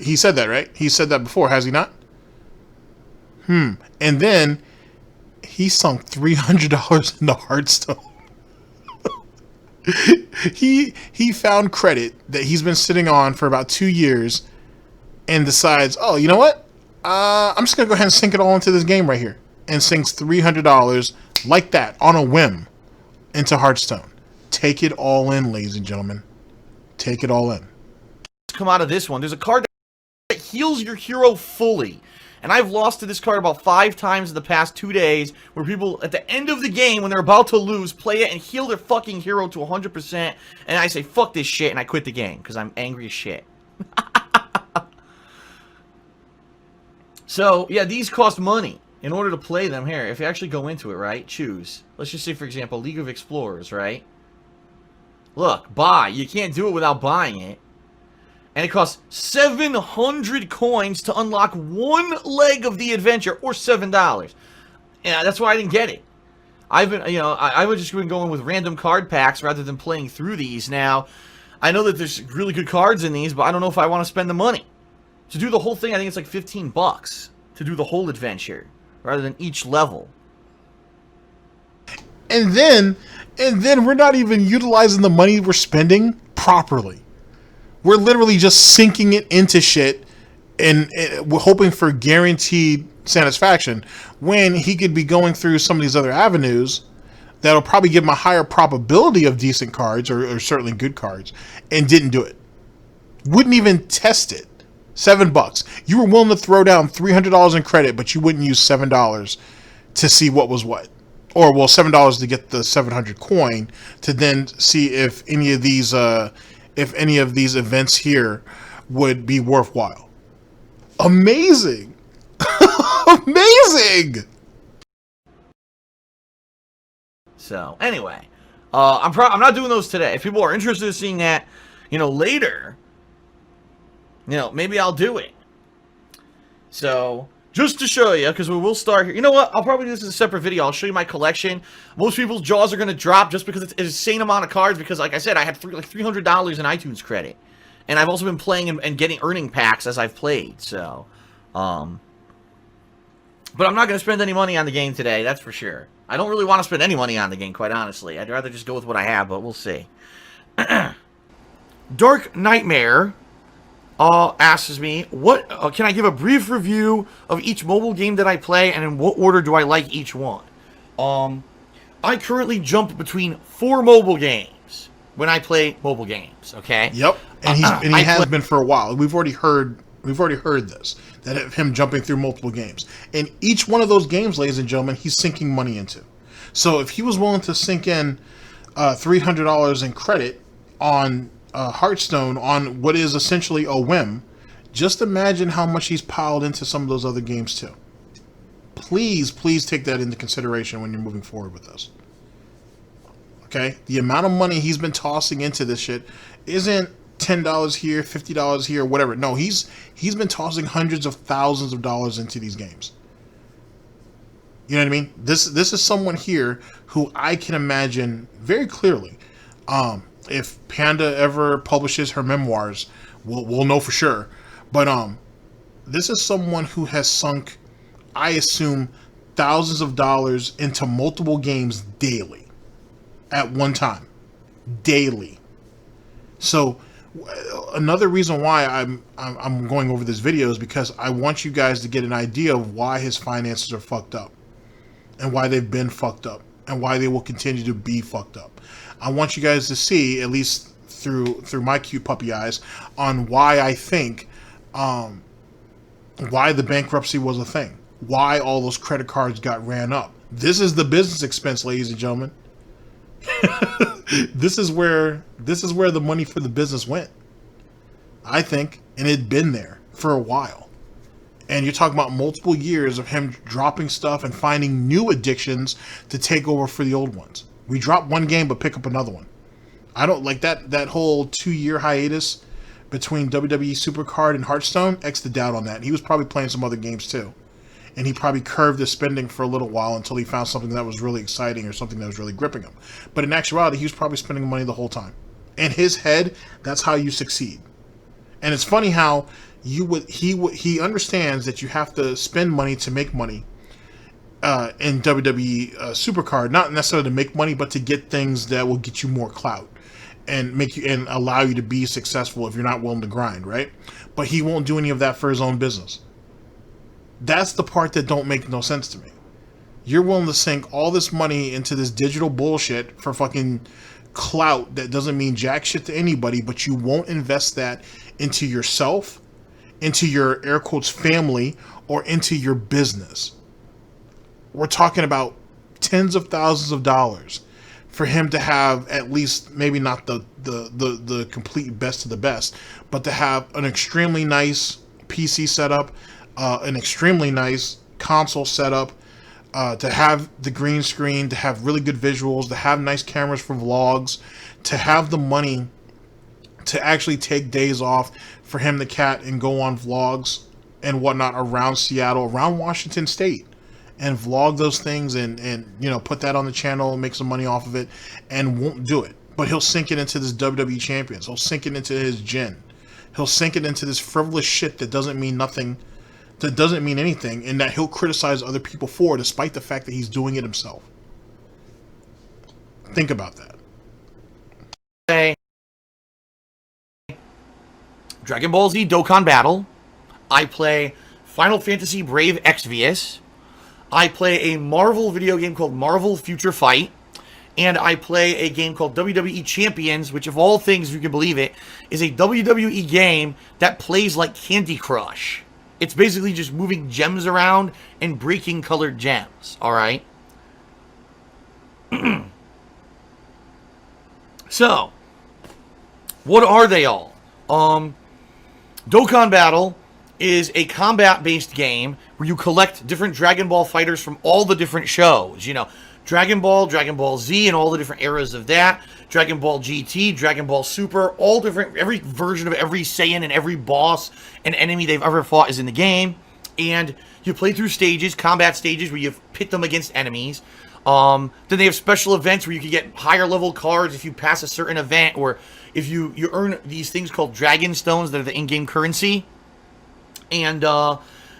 He said that, right? He said that before, has he not? And then he sunk $300 into Hearthstone. he found credit that he's been sitting on for about 2 years and decides, oh, you know what? I'm just gonna go ahead and sink it all into this game right here, and sinks $300 like that on a whim into Hearthstone. Take it all in, ladies and gentlemen. Take it all in. Come out of this one. There's a card that heals your hero fully. And I've lost to this card about 5 times in the past 2 days, where people, at the end of the game, when they're about to lose, play it and heal their fucking hero to 100%, and I say, fuck this shit, and I quit the game, because I'm angry as shit. So, yeah, these cost money in order to play them. Here, if you actually go into it, right, choose. Let's just say, for example, League of Explorers, right? Look, buy. You can't do it without buying it. And it costs 700 coins to unlock 1 leg of the adventure, or $7. Yeah, that's why I didn't get it. I've been, I would just been going with random card packs rather than playing through these. Now, I know that there's really good cards in these, but I don't know if I want to spend the money. To do the whole thing, I think it's like $15 to do the whole adventure, rather than each level. And then we're not even utilizing the money we're spending properly. We're literally just sinking it into shit and we're hoping for guaranteed satisfaction, when he could be going through some of these other avenues that'll probably give him a higher probability of decent cards, or certainly good cards, and didn't do it. Wouldn't even test it. $7. You were willing to throw down $300 in credit, but you wouldn't use $7 to see what was what. Or, well, $7 to get the 700 coin to then see if any of these events here would be worthwhile. Amazing. Amazing. So, anyway, I'm not doing those today. If people are interested in seeing that, later, maybe I'll do it. So, just to show you, because we will start here. You know what? I'll probably do this as a separate video. I'll show you my collection. Most people's jaws are going to drop just because it's an insane amount of cards, because, like I said, I had like $300 in iTunes credit. And I've also been playing and getting earning packs as I've played, so... But I'm not going to spend any money on the game today, that's for sure. I don't really want to spend any money on the game, quite honestly. I'd rather just go with what I have, but we'll see. Dark Nightmare asks me, what can I give a brief review of each mobile game that I play, and in what order do I like each one? I currently jump between 4 mobile games when I play mobile games, okay? Yep, and he has been for a while. We've already heard this, that of him jumping through multiple games. And each one of those games, ladies and gentlemen, he's sinking money into. So if he was willing to sink in $300 in credit on Hearthstone on what is essentially a whim, just imagine how much he's piled into some of those other games too. Please take that into consideration when you're moving forward with this. Okay? The amount of money he's been tossing into this shit isn't $10 here, $50 here, whatever. No, he's been tossing hundreds of thousands of dollars into these games. You know what I mean? This is someone here who I can imagine very clearly. If Panda ever publishes her memoirs, we'll know for sure. But this is someone who has sunk, I assume, thousands of dollars into multiple games daily, at one time, daily. So another reason why I'm going over this video is because I want you guys to get an idea of why his finances are fucked up, and why they've been fucked up, and why they will continue to be fucked up. I want you guys to see, at least through my cute puppy eyes, on why I think why the bankruptcy was a thing, why all those credit cards got ran up. This is the business expense, ladies and gentlemen. This is where the money for the business went, I think, and it'd been there for a while. And you're talking about multiple years of him dropping stuff and finding new addictions to take over for the old ones. We drop one game but pick up another one. I don't like that whole 2-year hiatus between WWE Supercard and Hearthstone. X the doubt on that. He was probably playing some other games too. And he probably curved his spending for a little while until he found something that was really exciting or something that was really gripping him. But in actuality, he was probably spending money the whole time. In his head, that's how you succeed. And it's funny how he understands that you have to spend money to make money in WWE Supercard, not necessarily to make money, but to get things that will get you more clout and make you and allow you to be successful if you're not willing to grind, right? But he won't do any of that for his own business. That's the part that don't make no sense to me. You're willing to sink all this money into this digital bullshit for fucking clout that doesn't mean jack shit to anybody, but you won't invest that into yourself, into your air quotes family, or into your business. We're talking about tens of thousands of dollars for him to have at least, maybe not the complete best of the best, but to have an extremely nice PC setup, an extremely nice console setup, to have the green screen, to have really good visuals, to have nice cameras for vlogs, to have the money to actually take days off for him to cat and go on vlogs and whatnot around Seattle, around Washington State, and vlog those things and you know, put that on the channel and make some money off of it, and won't do it. But he'll sink it into this WWE Champions. He'll sink it into his gin. He'll sink it into this frivolous shit that doesn't mean nothing, that doesn't mean anything, and that he'll criticize other people for, despite the fact that he's doing it himself. Think about that. Hey. Dragon Ball Z Dokkan Battle. I play Final Fantasy Brave Exvius. I play a Marvel video game called Marvel Future Fight. And I play a game called WWE Champions, which, of all things, if you can believe it, is a WWE game that plays like Candy Crush. It's basically just moving gems around and breaking colored gems, alright? So, what are they all? Dokkan Battle is a combat-based game where you collect different Dragon Ball fighters from all the different shows. You know, Dragon Ball Z, and all the different eras of that. Dragon Ball GT, Dragon Ball Super, all different, every version of every Saiyan and every boss and enemy they've ever fought is in the game. And you play through stages, combat stages, where you pit them against enemies. Then they have special events where you can get higher level cards if you pass a certain event, or if you earn these things called dragon stones that are the in-game currency. And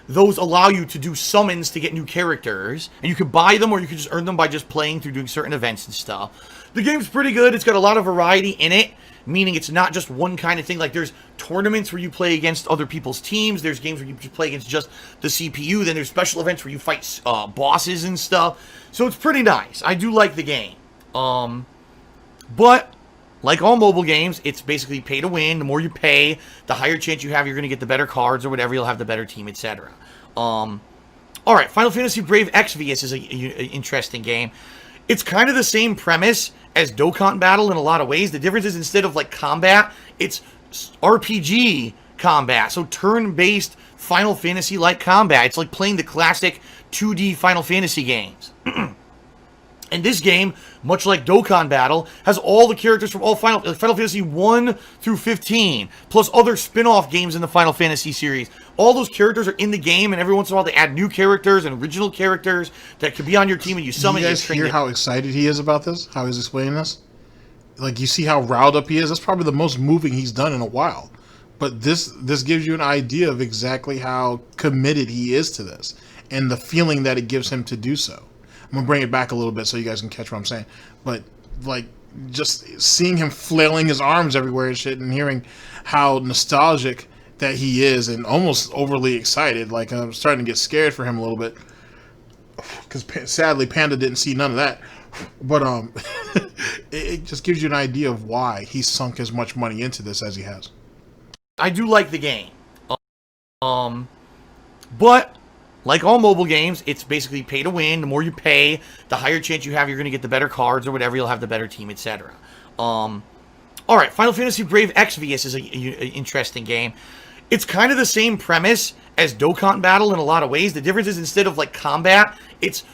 those allow you to do summons to get new characters. And you can buy them, or you can just earn them by just playing through doing certain events and stuff. The game's pretty good. It's got a lot of variety in it, meaning it's not just one kind of thing. Like, there's tournaments where you play against other people's teams. There's games where you play against just the CPU. Then there's special events where you fight bosses and stuff. So it's pretty nice. I do like the game. But like all mobile games, it's basically pay to win. The more you pay, the higher chance you have you're going to get the better cards or whatever. You'll have the better team, etc. Alright, Final Fantasy Brave Exvius is an interesting game. It's kind of the same premise as Dokkan Battle in a lot of ways. The difference is, instead of like combat, it's RPG combat. So turn-based Final Fantasy-like combat. It's like playing the classic 2D Final Fantasy games. And this game, much like Dokkan Battle, has all the characters from all Final Fantasy 1 through 15, plus other spin-off games in the Final Fantasy series. All those characters are in the game, and every once in a while they add new characters and original characters that could be on your team, and you summon. You guys hear how excited he is about this? How he's explaining this? Like, you see how riled up he is? That's probably the most moving he's done in a while. But this gives you an idea of exactly how committed he is to this, and the feeling that it gives him to do so. I'm going to bring it back a little bit so you guys can catch what I'm saying. But, like, just seeing him flailing his arms everywhere and shit, and hearing how nostalgic that he is and almost overly excited. Like, I'm starting to get scared for him a little bit. Because, sadly, Panda didn't see none of that. But, it just gives you an idea of why he's sunk as much money into this as he has. I do like the game. But like all mobile games, it's basically pay to win. The more you pay, the higher chance you have you're going to get the better cards or whatever. You'll have the better team, etc. Alright, Final Fantasy Brave Exvius is an interesting game. It's kind of the same premise as Dokkan Battle in a lot of ways. The difference is, instead of like combat, it's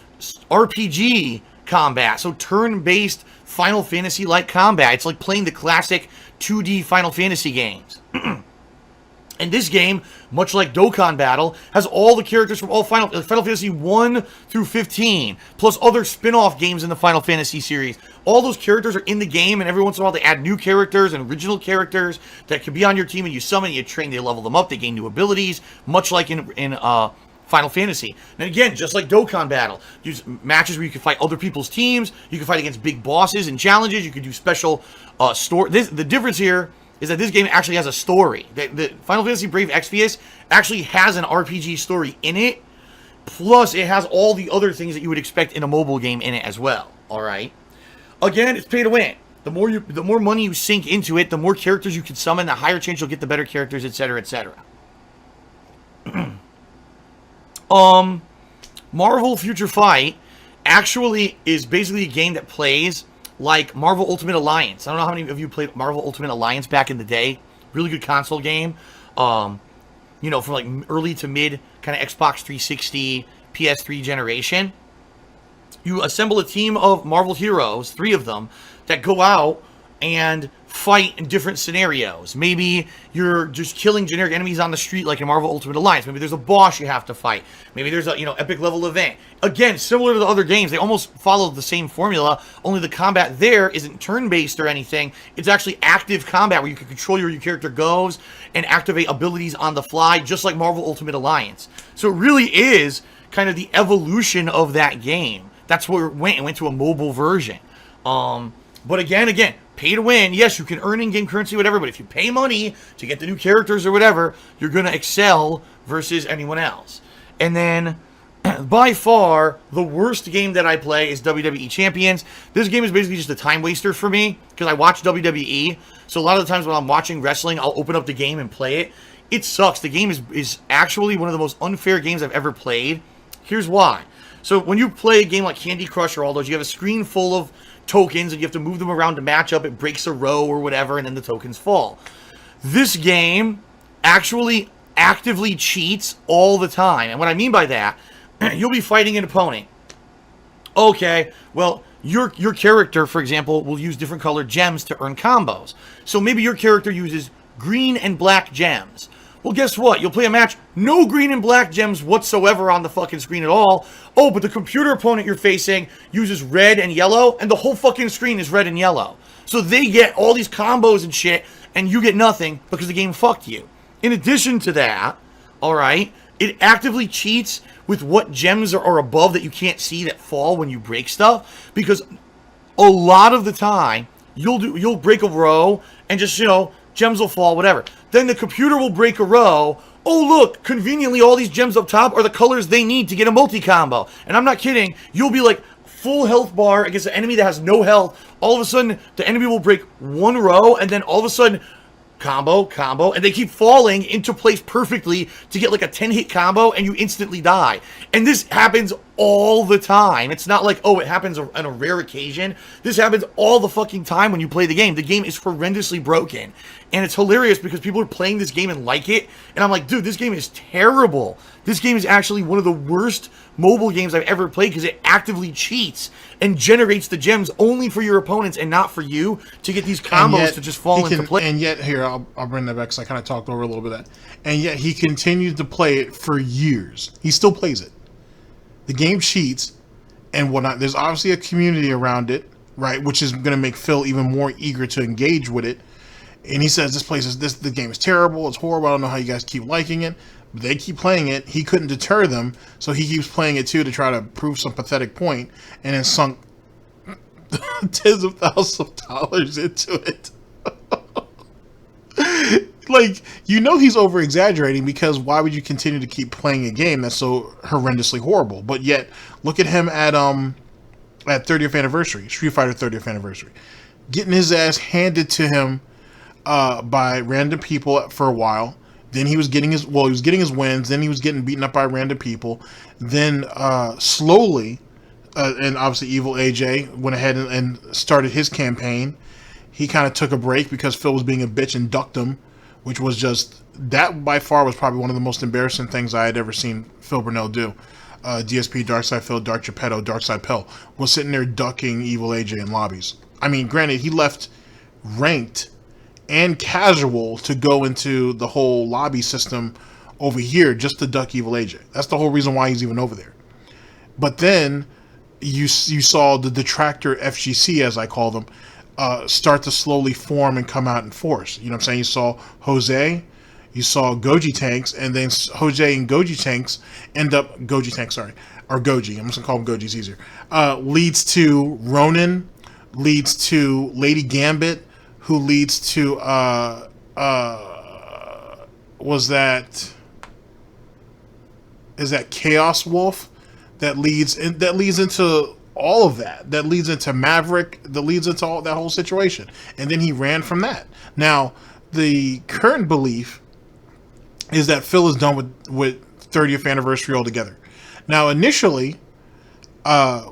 RPG combat. So turn-based Final Fantasy-like combat. It's like playing the classic 2D Final Fantasy games. And this game, much like Dokkan Battle, has all the characters from all Final Fantasy 1 through 15, plus other spin-off games in the Final Fantasy series. All those characters are in the game, and every once in a while they add new characters and original characters that could be on your team, and you summon, you train, they level them up, they gain new abilities, much like in Final Fantasy. And again, just like Dokkan Battle, use matches where you can fight other people's teams, you can fight against big bosses and challenges, you can do special the difference here is that this game actually has a story. The Final Fantasy Brave Exvius actually has an RPG story in it, plus it has all the other things that you would expect in a mobile game in it as well. Alright? Again, it's pay to win. The more money you sink into it, the more characters you can summon, the higher chance you'll get the better characters, etc., etc. Marvel Future Fight actually is basically a game that plays like Marvel Ultimate Alliance. I don't know how many of you played Marvel Ultimate Alliance back in the day. Really good console game. You know, from like early to mid kind of Xbox 360, PS3 generation. You assemble a team of Marvel heroes, 3 of them, that go out and fight in different scenarios. Maybe you're just killing generic enemies on the street like in Marvel Ultimate Alliance. Maybe there's a boss you have to fight. Maybe there's a, epic level event. Again, similar to the other games, they almost follow the same formula, only the combat there isn't turn-based or anything. It's actually active combat where you can control where your character goes and activate abilities on the fly, just like Marvel Ultimate Alliance. So it really is kind of the evolution of that game. That's where it went. It went to a mobile version. But again, pay to win. Yes, you can earn in-game currency, whatever, but if you pay money to get the new characters or whatever, you're going to excel versus anyone else. And then, by far, the worst game that I play is WWE Champions. This game is basically just a time waster for me, because I watch WWE, so a lot of the times when I'm watching wrestling, I'll open up the game and play it. It sucks. The game is actually one of the most unfair games I've ever played. Here's why. So when you play a game like Candy Crush or all those, you have a screen full of tokens and you have to move them around to match up. It breaks a row or whatever, and then the tokens fall. This game actually actively cheats all the time. And what I mean by that, you'll be fighting an opponent. Okay, well, your character, for example, will use different colored gems to earn combos. So maybe your character uses green and black gems. Well, guess what? You'll play a match, no green and black gems whatsoever on the fucking screen at all. Oh, but the computer opponent you're facing uses red and yellow, and the whole fucking screen is red and yellow. So they get all these combos and shit, and you get nothing because the game fucked you. In addition to that, alright, it actively cheats with what gems are above that you can't see that fall when you break stuff, because a lot of the time, you'll break a row, and just, you know, gems will fall, whatever. Then the computer will break a row. Oh, look, conveniently, all these gems up top are the colors they need to get a multi-combo. And I'm not kidding. You'll be like full health bar against an enemy that has no health. All of a sudden, the enemy will break one row, and then all of a sudden, combo, and they keep falling into place perfectly to get like a 10-hit combo, and you instantly die. And this happens all the time. It's not like, oh, it happens on a rare occasion. This happens all the fucking time when you play the game. The game is horrendously broken. And it's hilarious because people are playing this game and like it. And I'm like, dude, this game is terrible. This game is actually one of the worst mobile games I've ever played because it actively cheats and generates the gems only for your opponents and not for you to get these combos to just fall into place. And yet, here, I'll bring that back because I kind of talked over a little bit of that. And yet, he continued to play it for years. He still plays it. The game cheats and whatnot. There's obviously a community around it, right, which is going to make Phil even more eager to engage with it. And he says the game is terrible, it's horrible, I don't know how you guys keep liking it. But they keep playing it. He couldn't deter them, so he keeps playing it too to try to prove some pathetic point, and then sunk tens of thousands of dollars into it. Like, you know he's over exaggerating, because why would you continue to keep playing a game that's so horrendously horrible? But yet, look at him at 30th anniversary, Street Fighter 30th anniversary, getting his ass handed to him by random people for a while. Then he was getting his wins. Then he was getting beaten up by random people. Then slowly, and obviously Evil AJ went ahead and started his campaign. He kind of took a break because Phil was being a bitch and ducked him, which was just, that by far was probably one of the most embarrassing things I had ever seen Phil Burnell do. DSP, Darksydephil, Dark Geppetto, Darksydephil was sitting there ducking Evil AJ in lobbies. I mean, granted, he left ranked and casual to go into the whole lobby system over here just to duck Evil AJ. That's the whole reason why he's even over there. But then you saw the detractor FGC, as I call them, start to slowly form and come out in force. You know what I'm saying? You saw Jose, you saw Goji Tanks, and then Jose and Goji Tanks end up, Goji Tanks, sorry, or Goji, I'm just gonna call them Goji, it's easier, leads to Ronin, leads to Lady Gambit, who leads to is that Chaos Wolf that leads into all of that leads into Maverick, that leads into all that whole situation, and then he ran from that. Now the current belief is that Phil is done with 30th anniversary altogether. Now initially,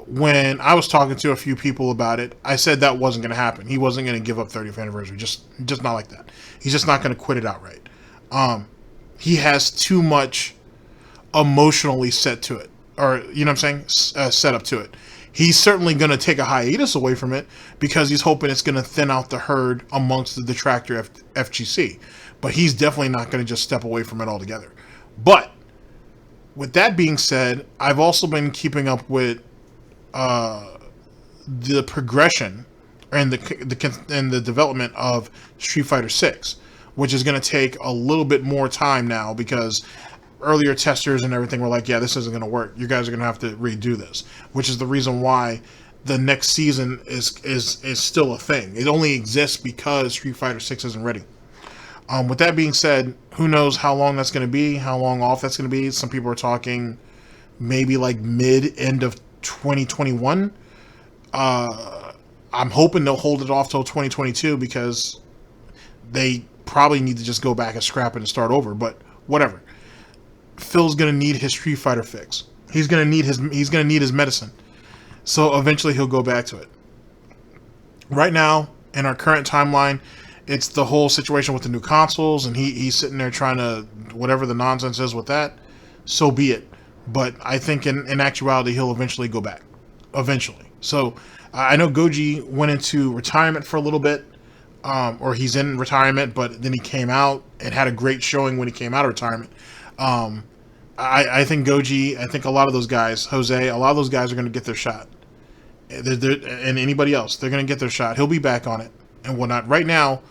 when I was talking to a few people about it, I said that wasn't going to happen. He wasn't going to give up 30th anniversary. Just not like that. He's just not going to quit it outright. He has too much emotionally set to it, or you know what I'm saying, set up to it. He's certainly going to take a hiatus away from it because he's hoping it's going to thin out the herd amongst the detractor FGC. But he's definitely not going to just step away from it altogether. But with that being said, I've also been keeping up with the progression and the development of Street Fighter 6, which is going to take a little bit more time now because earlier testers and everything were like, yeah, this isn't going to work. You guys are going to have to redo this, which is the reason why the next season is still a thing. It only exists because Street Fighter 6 isn't ready. With that being said, who knows how long that's going to be, how long off that's going to be. Some people are talking maybe like end of 2021. I'm hoping they'll hold it off till 2022 because they probably need to just go back and scrap it and start over, but whatever. Phil's going to need his Street Fighter fix. He's going to need his medicine. So eventually he'll go back to it. Right now, in our current timeline, it's the whole situation with the new consoles, and he's sitting there trying to, whatever the nonsense is with that, so be it. But I think in actuality, he'll eventually go back. Eventually. So I know Goji went into retirement for a little bit. or he's in retirement, but then he came out and had a great showing when he came out of retirement. I think Goji, I think a lot of those guys, Jose, a lot of those guys are going to get their shot. And anybody else, they're going to get their shot. He'll be back on it and whatnot. Right now,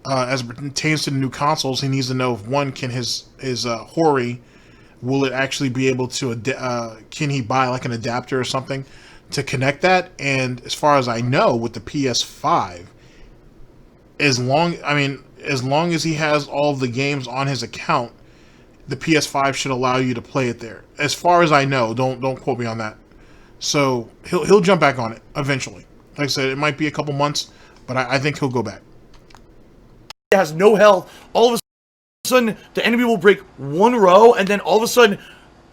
as it pertains to the new consoles, he needs to know if one, can his Hori, will it actually be able to, can he buy like an adapter or something to connect that? And as far as I know, with the PS5, as long as he has all of the games on his account, the PS5 should allow you to play it there. As far as I know, don't quote me on that. So he'll jump back on it eventually. Like I said, it might be a couple months, but I think he'll go back. Has no health. All of a sudden, the enemy will break one row, and then all of a sudden,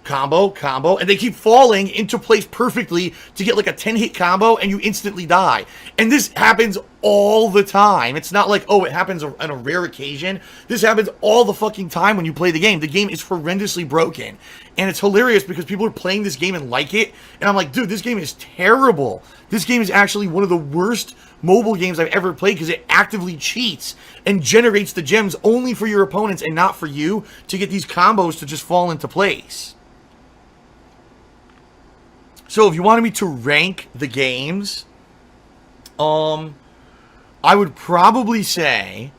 combo, and they keep falling into place perfectly to get like a 10-hit combo, and you instantly die. And this happens all the time. It's not like, oh, it happens on a rare occasion. This happens all the fucking time when you play the game. The game is horrendously broken. And it's hilarious because people are playing this game and like it, and I'm like, dude, this game is terrible. This game is actually one of the worst mobile games I've ever played because it actively cheats and generates the gems only for your opponents and not for you to get these combos to just fall into place. So if you wanted me to rank the games, I would probably say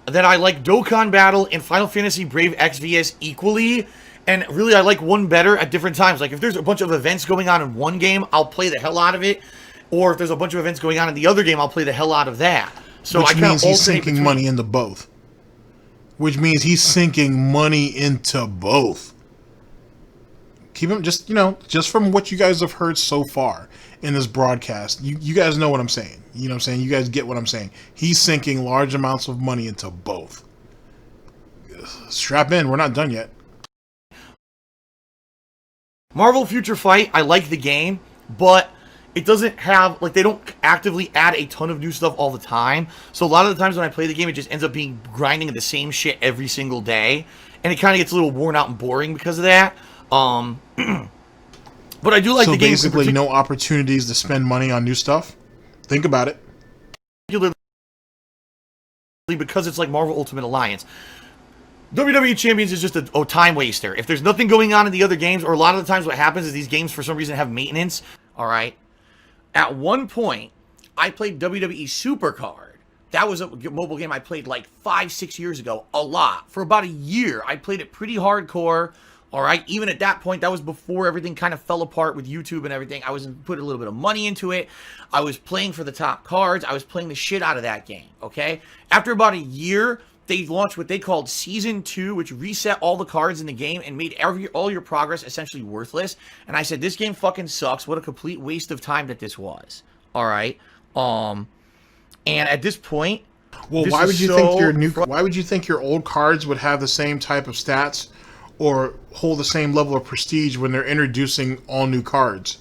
that I like Dokkan Battle and Final Fantasy Brave XVS equally, and really I like one better at different times. Like if there's a bunch of events going on in one game, I'll play the hell out of it, or if there's a bunch of events going on in the other game, I'll play the hell out of that. So Which means he's sinking money into both. Which means he's sinking money into both. Keep him just from what you guys have heard so far in this broadcast, you guys know what I'm saying. You know what I'm saying? You guys get what I'm saying. He's sinking large amounts of money into both. Strap in, we're not done yet. Marvel Future Fight, I like the game, but it doesn't have, like, they don't actively add a ton of new stuff all the time. So a lot of the times when I play the game, it just ends up being grinding the same shit every single day. And it kind of gets a little worn out and boring because of that. But I do like the game. So basically no opportunities to spend money on new stuff? Think about it. Because it's like Marvel Ultimate Alliance. WWE Champions is just a time waster. If there's nothing going on in the other games, or a lot of the times what happens is these games for some reason have maintenance. Alright. At one point, I played WWE Supercard. That was a mobile game I played like 5-6 years ago. A lot. For about a year. I played it pretty hardcore. Alright, even at that point, that was before everything kind of fell apart with YouTube and everything. I was putting a little bit of money into it. I was playing for the top cards. I was playing the shit out of that game, okay? After about a year, they launched what they called Season 2, which reset all the cards in the game and made all your progress essentially worthless. And I said, this game fucking sucks. What a complete waste of time that this was. Alright? And at this point... Well, why would you think your old cards would have the same type of stats or hold the same level of prestige when they're introducing all new cards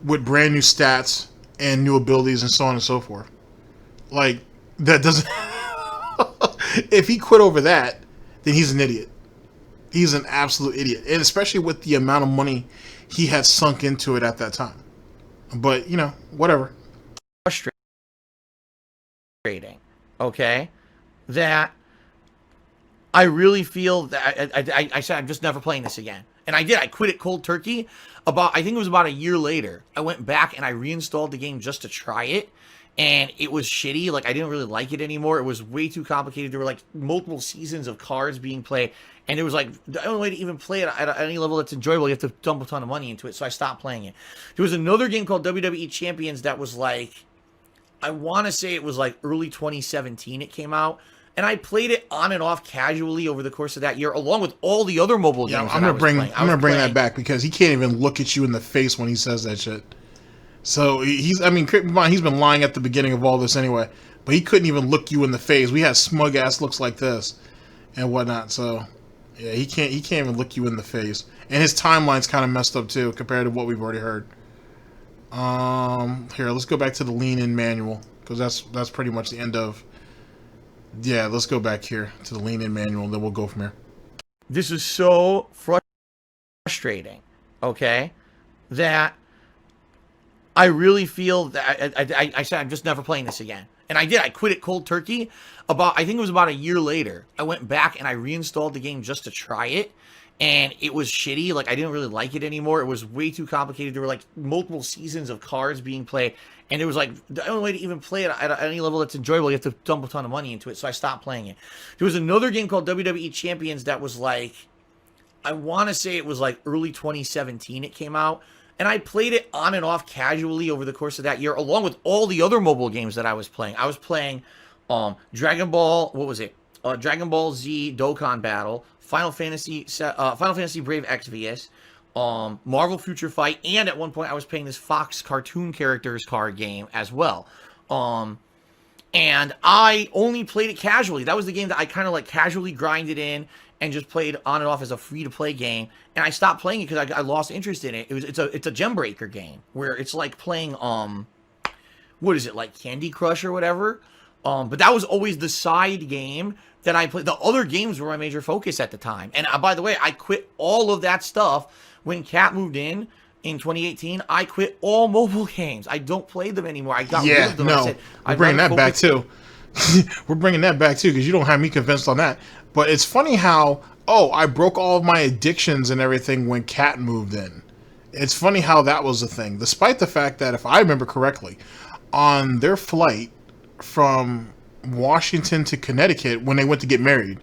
with brand new stats and new abilities and so on and so forth? Like, that doesn't... If he quit over that, then he's an idiot. He's an absolute idiot. And especially with the amount of money he had sunk into it at that time. But, whatever. Frustrating, okay? That... I really feel that I said I'm just never playing this again. And I did. I quit it cold turkey. I think it was about a year later. I went back and I reinstalled the game just to try it. And it was shitty. Like, I didn't really like it anymore. It was way too complicated. There were, like, multiple seasons of cards being played. And it was, like, the only way to even play it at any level that's enjoyable, you have to dump a ton of money into it. So I stopped playing it. There was another game called WWE Champions that was, like, I want to say it was, like, early 2017 it came out. And I played it on and off casually over the course of that year, along with all the other mobile games. I'm gonna bring that back because he can't even look at you in the face when he says that shit. So he's been lying at the beginning of all this anyway, but he couldn't even look you in the face. We had smug ass looks like this and whatnot. So yeah, he can't even look you in the face. And his timeline's kind of messed up too compared to what we've already heard. Here, let's go back to the lean-in manual because that's pretty much the end of. Yeah, let's go back here to the lean-in manual, then we'll go from here. This is so frustrating, okay, that I really feel that I said I'm just never playing this again. And I did. I quit it cold turkey. I think it was about a year later. I went back and I reinstalled the game just to try it. And it was shitty. Like, I didn't really like it anymore. It was way too complicated. There were, like, multiple seasons of cards being played. And it was, like, the only way to even play it at any level that's enjoyable, you have to dump a ton of money into it. So I stopped playing it. There was another game called WWE Champions that was, like, I want to say it was, like, early 2017 it came out. And I played it on and off casually over the course of that year, along with all the other mobile games that I was playing. I was playing Dragon Ball, what was it? Dragon Ball Z Dokkan Battle, Final Fantasy Brave Exvius, Marvel Future Fight, and at one point I was playing this Fox cartoon characters card game as well. And I only played it casually. That was the game that I kind of like casually grinded in and just played on and off as a free-to-play game. And I stopped playing it because I lost interest in it. It's a gem breaker game where it's like playing what is it, like Candy Crush or whatever. But that was always the side game that I played. The other games were my major focus at the time. And by the way, I quit all of that stuff when Kat moved in 2018. I quit all mobile games. I don't play them anymore. I got rid of them. No, we're bringing that back too. We're bringing that back too because you don't have me convinced on that. But it's funny how, I broke all of my addictions and everything when Kat moved in. It's funny how that was a thing, despite the fact that, if I remember correctly, on their flight from Washington to Connecticut when they went to get married,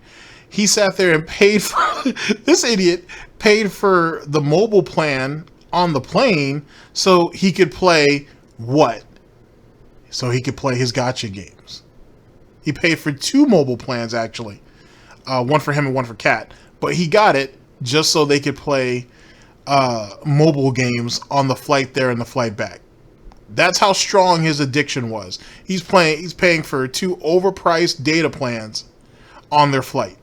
he sat there and paid for this idiot paid for the mobile plan on the plane so he could play what? So he could play his Gacha games. He paid for 2 mobile plans actually, one for him and one for Kat. But he got it just so they could play mobile games on the flight there and the flight back. That's how strong his addiction was. He's paying for 2 overpriced data plans on their flight.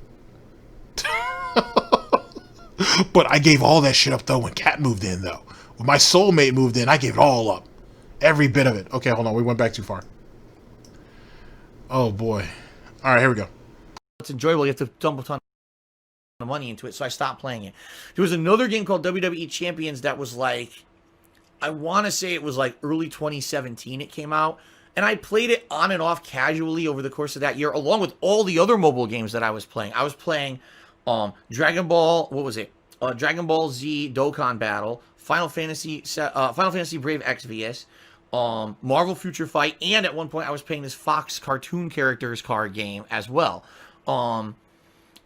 But I gave all that shit up though when Kat moved in though. When my soulmate moved in, I gave it all up. Every bit of it. Okay, hold on. We went back too far. Oh boy. All right, here we go. It's enjoyable. You have to dump a ton of money into it. So I stopped playing it. There was another game called WWE Champions that was like, I want to say it was like early 2017 it came out. And I played it on and off casually over the course of that year, along with all the other mobile games that I was playing. I was playing Dragon Ball, what was it? Dragon Ball Z Dokkan Battle, Final Fantasy Brave Exvius, Marvel Future Fight, and at one point I was playing this Fox cartoon characters card game as well.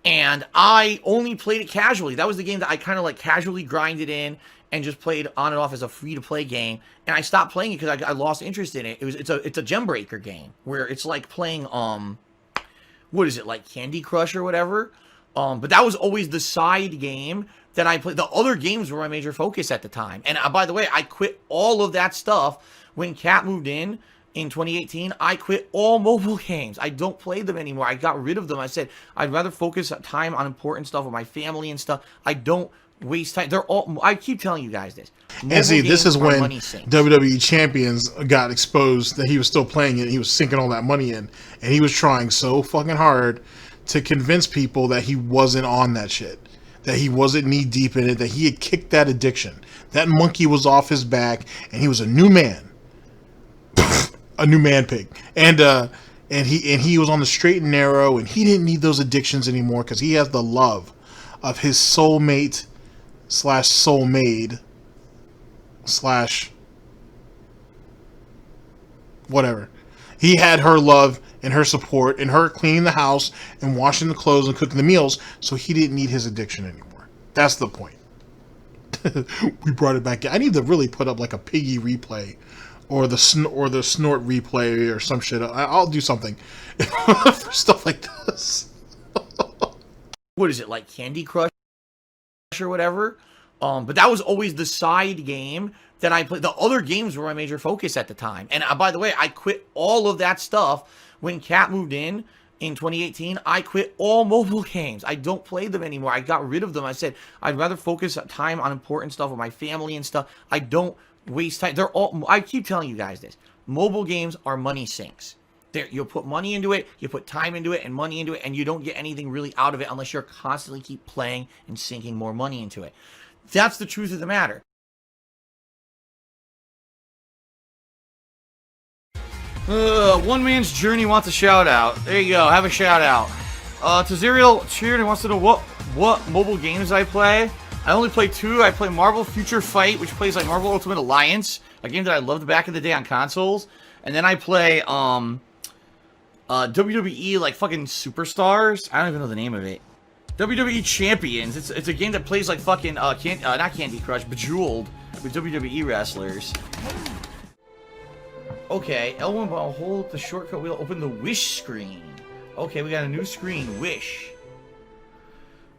And I only played it casually. That was the game that I kind of like casually grinded in and just played on and off as a free-to-play game. And I stopped playing it because I lost interest in it. It's a gem breaker game where it's like playing what is it, like Candy Crush or whatever. But that was always the side game that I played. The other games were my major focus at the time. And by the way, I quit all of that stuff when Kat moved in 2018. I quit all mobile games. I don't play them anymore. I got rid of them. I said I'd rather focus time on important stuff with my family and stuff. I don't waste time. I keep telling you guys this. And see, this is when WWE Champions got exposed that he was still playing it. He was sinking all that money in, and he was trying so fucking hard to convince people that he wasn't on that shit, that he wasn't knee deep in it, that he had kicked that addiction. That monkey was off his back, and he was a new man, a new man pig, and he was on the straight and narrow, and he didn't need those addictions anymore because he has the love of his soulmate / soulmaid / whatever. He had her love and her support and her cleaning the house and washing the clothes and cooking the meals, so he didn't need his addiction anymore. That's the point. We brought it back. I need to really put up like a piggy replay or the snort replay or some shit. I'll do something for stuff like this. What is it, like Candy Crush or whatever? But that was always the side game that I played. The other games were my major focus at the time. And by the way, I quit all of that stuff when Kat moved in 2018. I quit all mobile games. I don't play them anymore. I got rid of them. I said I'd rather focus time on important stuff with my family and stuff. I don't waste time. I keep telling you guys this. Mobile games are money sinks. You'll put money into it, you put time into it and money into it, and you don't get anything really out of it unless you're constantly keep playing and sinking more money into it. That's the truth of the matter. One Man's Journey wants a shout out. There you go. Have a shout out. Taziriel Cheered wants to know what mobile games I play. I only play 2. I play Marvel Future Fight, which plays like Marvel Ultimate Alliance, a game that I loved back in the day on consoles. And then I play WWE like fucking Superstars. I don't even know the name of it. WWE Champions. It's a game that plays like fucking not Candy Crush, Bejeweled with WWE wrestlers. Okay, L1 while hold the shortcut wheel, open the wish screen. Okay, we got a new screen, wish.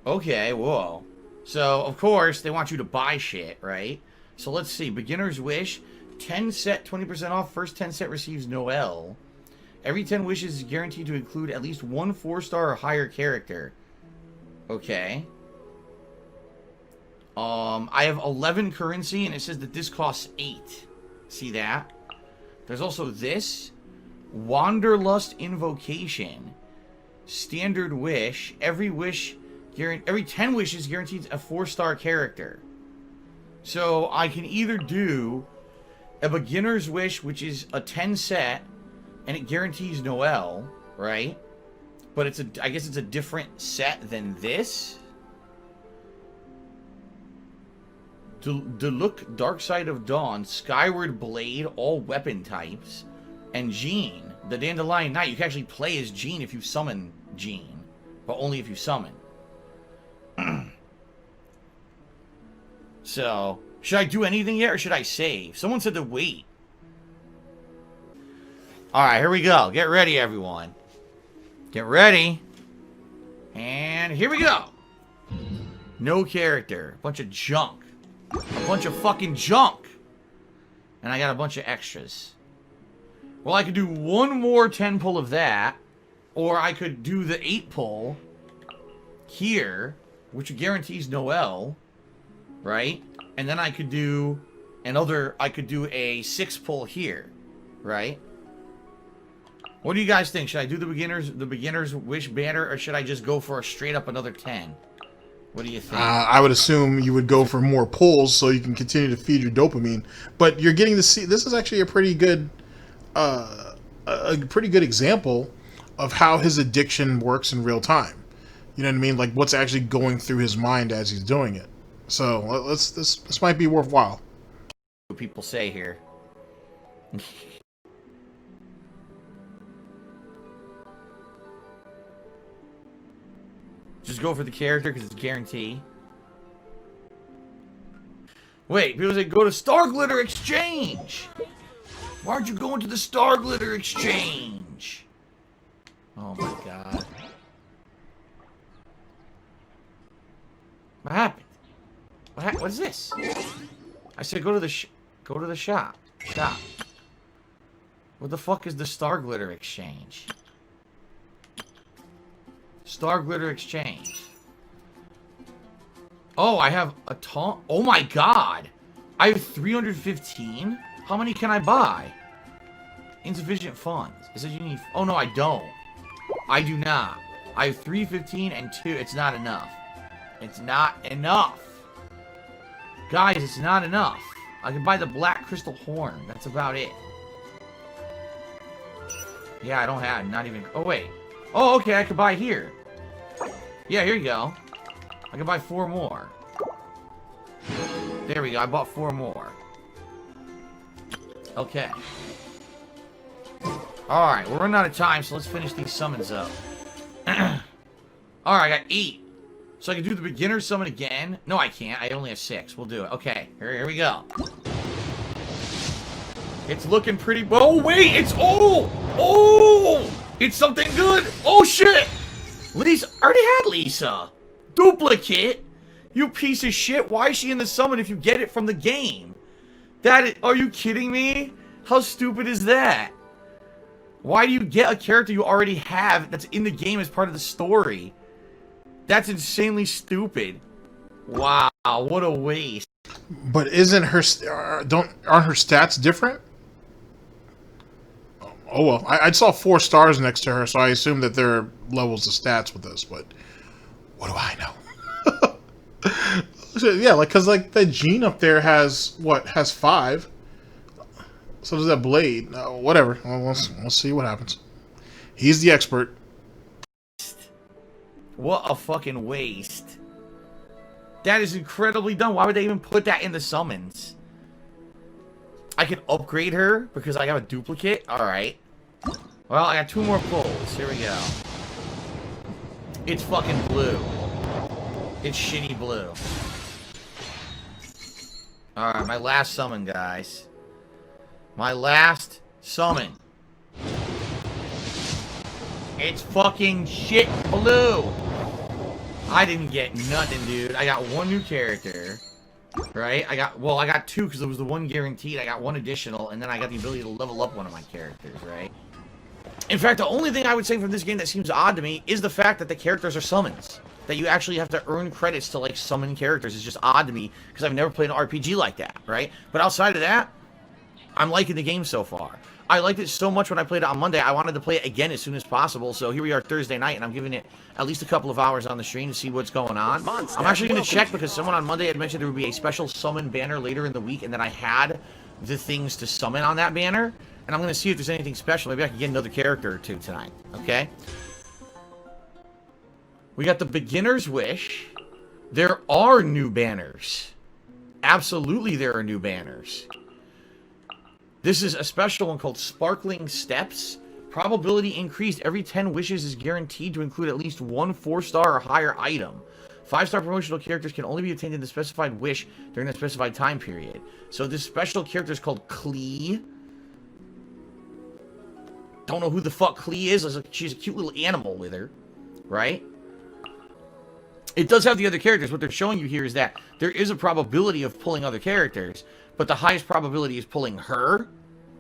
Okay, whoa. So, of course, they want you to buy shit, right? So let's see, beginner's wish, 10 set, 20% off, first 10 set receives Noel. Every 10 wishes is guaranteed to include at least one 4-star or higher character. Okay. I have 11 currency, and it says that this costs 8. See that? There's also this. Wanderlust Invocation. Standard wish. Every 10 wishes guarantees a 4-star character. So I can either do a beginner's wish, which is a 10 set, and it guarantees Noel, right? But I guess it's a different set than this. Look, Dark Side of Dawn, Skyward Blade, all weapon types, and Jean, the Dandelion Knight. You can actually play as Jean if you summon Jean, but only if you summon. So, should I do anything yet, or should I save? Someone said to wait. Alright, here we go. Get ready, everyone. Get ready. And here we go. No character. Bunch of junk. A bunch of fucking junk. And I got a bunch of extras. Well, I could do one more 10 pull of that. Or I could do the 8 pull here, which guarantees Noel. Right? And then I could do a 6 pull here. Right? What do you guys think? Should I do the beginner's wish banner, or should I just go for a straight up another 10? What do you think? I would assume you would go for more pulls so you can continue to feed your dopamine. But you're getting to see, this is actually a pretty good example of how his addiction works in real time. You know what I mean? Like what's actually going through his mind as he's doing it. So this might be worthwhile. What people say here. Just go for the character because it's guaranteed. Wait, people say go to Star Glitter Exchange. Why aren't you going to the Star Glitter Exchange? Oh my god. What happened? What is this? I said go to the shop. Shop. What the fuck is the Star Glitter Exchange? Star Glitter Exchange. Oh, I have a ton. Oh my god. I have 315? How many can I buy? Insufficient funds. It says you need... Oh no, I don't. I do not. I have 315 and 2. It's not enough. It's not enough. Guys, it's not enough. I can buy the Black Crystal Horn. That's about it. Yeah, I don't have... Not even... Oh, wait. Oh, okay, I could buy here. Yeah, here you go. I can buy 4 more. There we go, I bought 4 more. Okay. Alright, we're running out of time, so let's finish these summons up. Alright, I got 8. So I can do the beginner summon again. No, I can't. I only have 6. We'll do it. Okay, here we go. It's looking pretty... Oh, wait! It's... Oh! It's something good! Oh, shit! Lisa... already had Lisa! Duplicate? You piece of shit! Why is she in the summon if you get it from the game? Are you kidding me? How stupid is that? Why do you get a character you already have that's in the game as part of the story? That's insanely stupid. Wow, what a waste. But isn't her... aren't her stats different? Oh well, I saw 4 stars next to her, so I assume that there are levels of stats with this, but what do I know? Yeah, like, because, like, the Jean up there has, what, has 5? So does that blade. Whatever. We'll see what happens. He's the expert. What a fucking waste. That is incredibly dumb. Why would they even put that in the summons? I can upgrade her because I got a duplicate. Alright. Well, I got 2 more pulls. Here we go. It's fucking blue. It's shitty blue. Alright, my last summon, guys. My last summon. It's fucking shit blue. I didn't get nothing, dude. I got 1 new character. Right? I got 2 because it was the 1 guaranteed. I got 1 additional, and then I got the ability to level up one of my characters, right? In fact, the only thing I would say from this game that seems odd to me is the fact that the characters are summons. That you actually have to earn credits to, like, summon characters is just odd to me, because I've never played an RPG like that, right? But outside of that, I'm liking the game so far. I liked it so much when I played it on Monday, I wanted to play it again as soon as possible, so here we are Thursday night, and I'm giving it at least a couple of hours on the stream to see what's going on. I'm actually going to check, because someone on Monday had mentioned there would be a special summon banner later in the week, and that I had the things to summon on that banner, and I'm going to see if there's anything special. Maybe I can get another character or 2 tonight, okay? We got the Beginner's Wish. There are new banners. Absolutely there are new banners. This is a special one called Sparkling Steps. Probability increased. Every 10 wishes is guaranteed to include at least 1 4-star or higher item. 5-star promotional characters can only be obtained in the specified wish during the specified time period. So this special character is called Klee. Don't know who the fuck Klee is. She's a cute little animal with her. Right? It does have the other characters. What they're showing you here is that there is a probability of pulling other characters, but the highest probability is pulling her.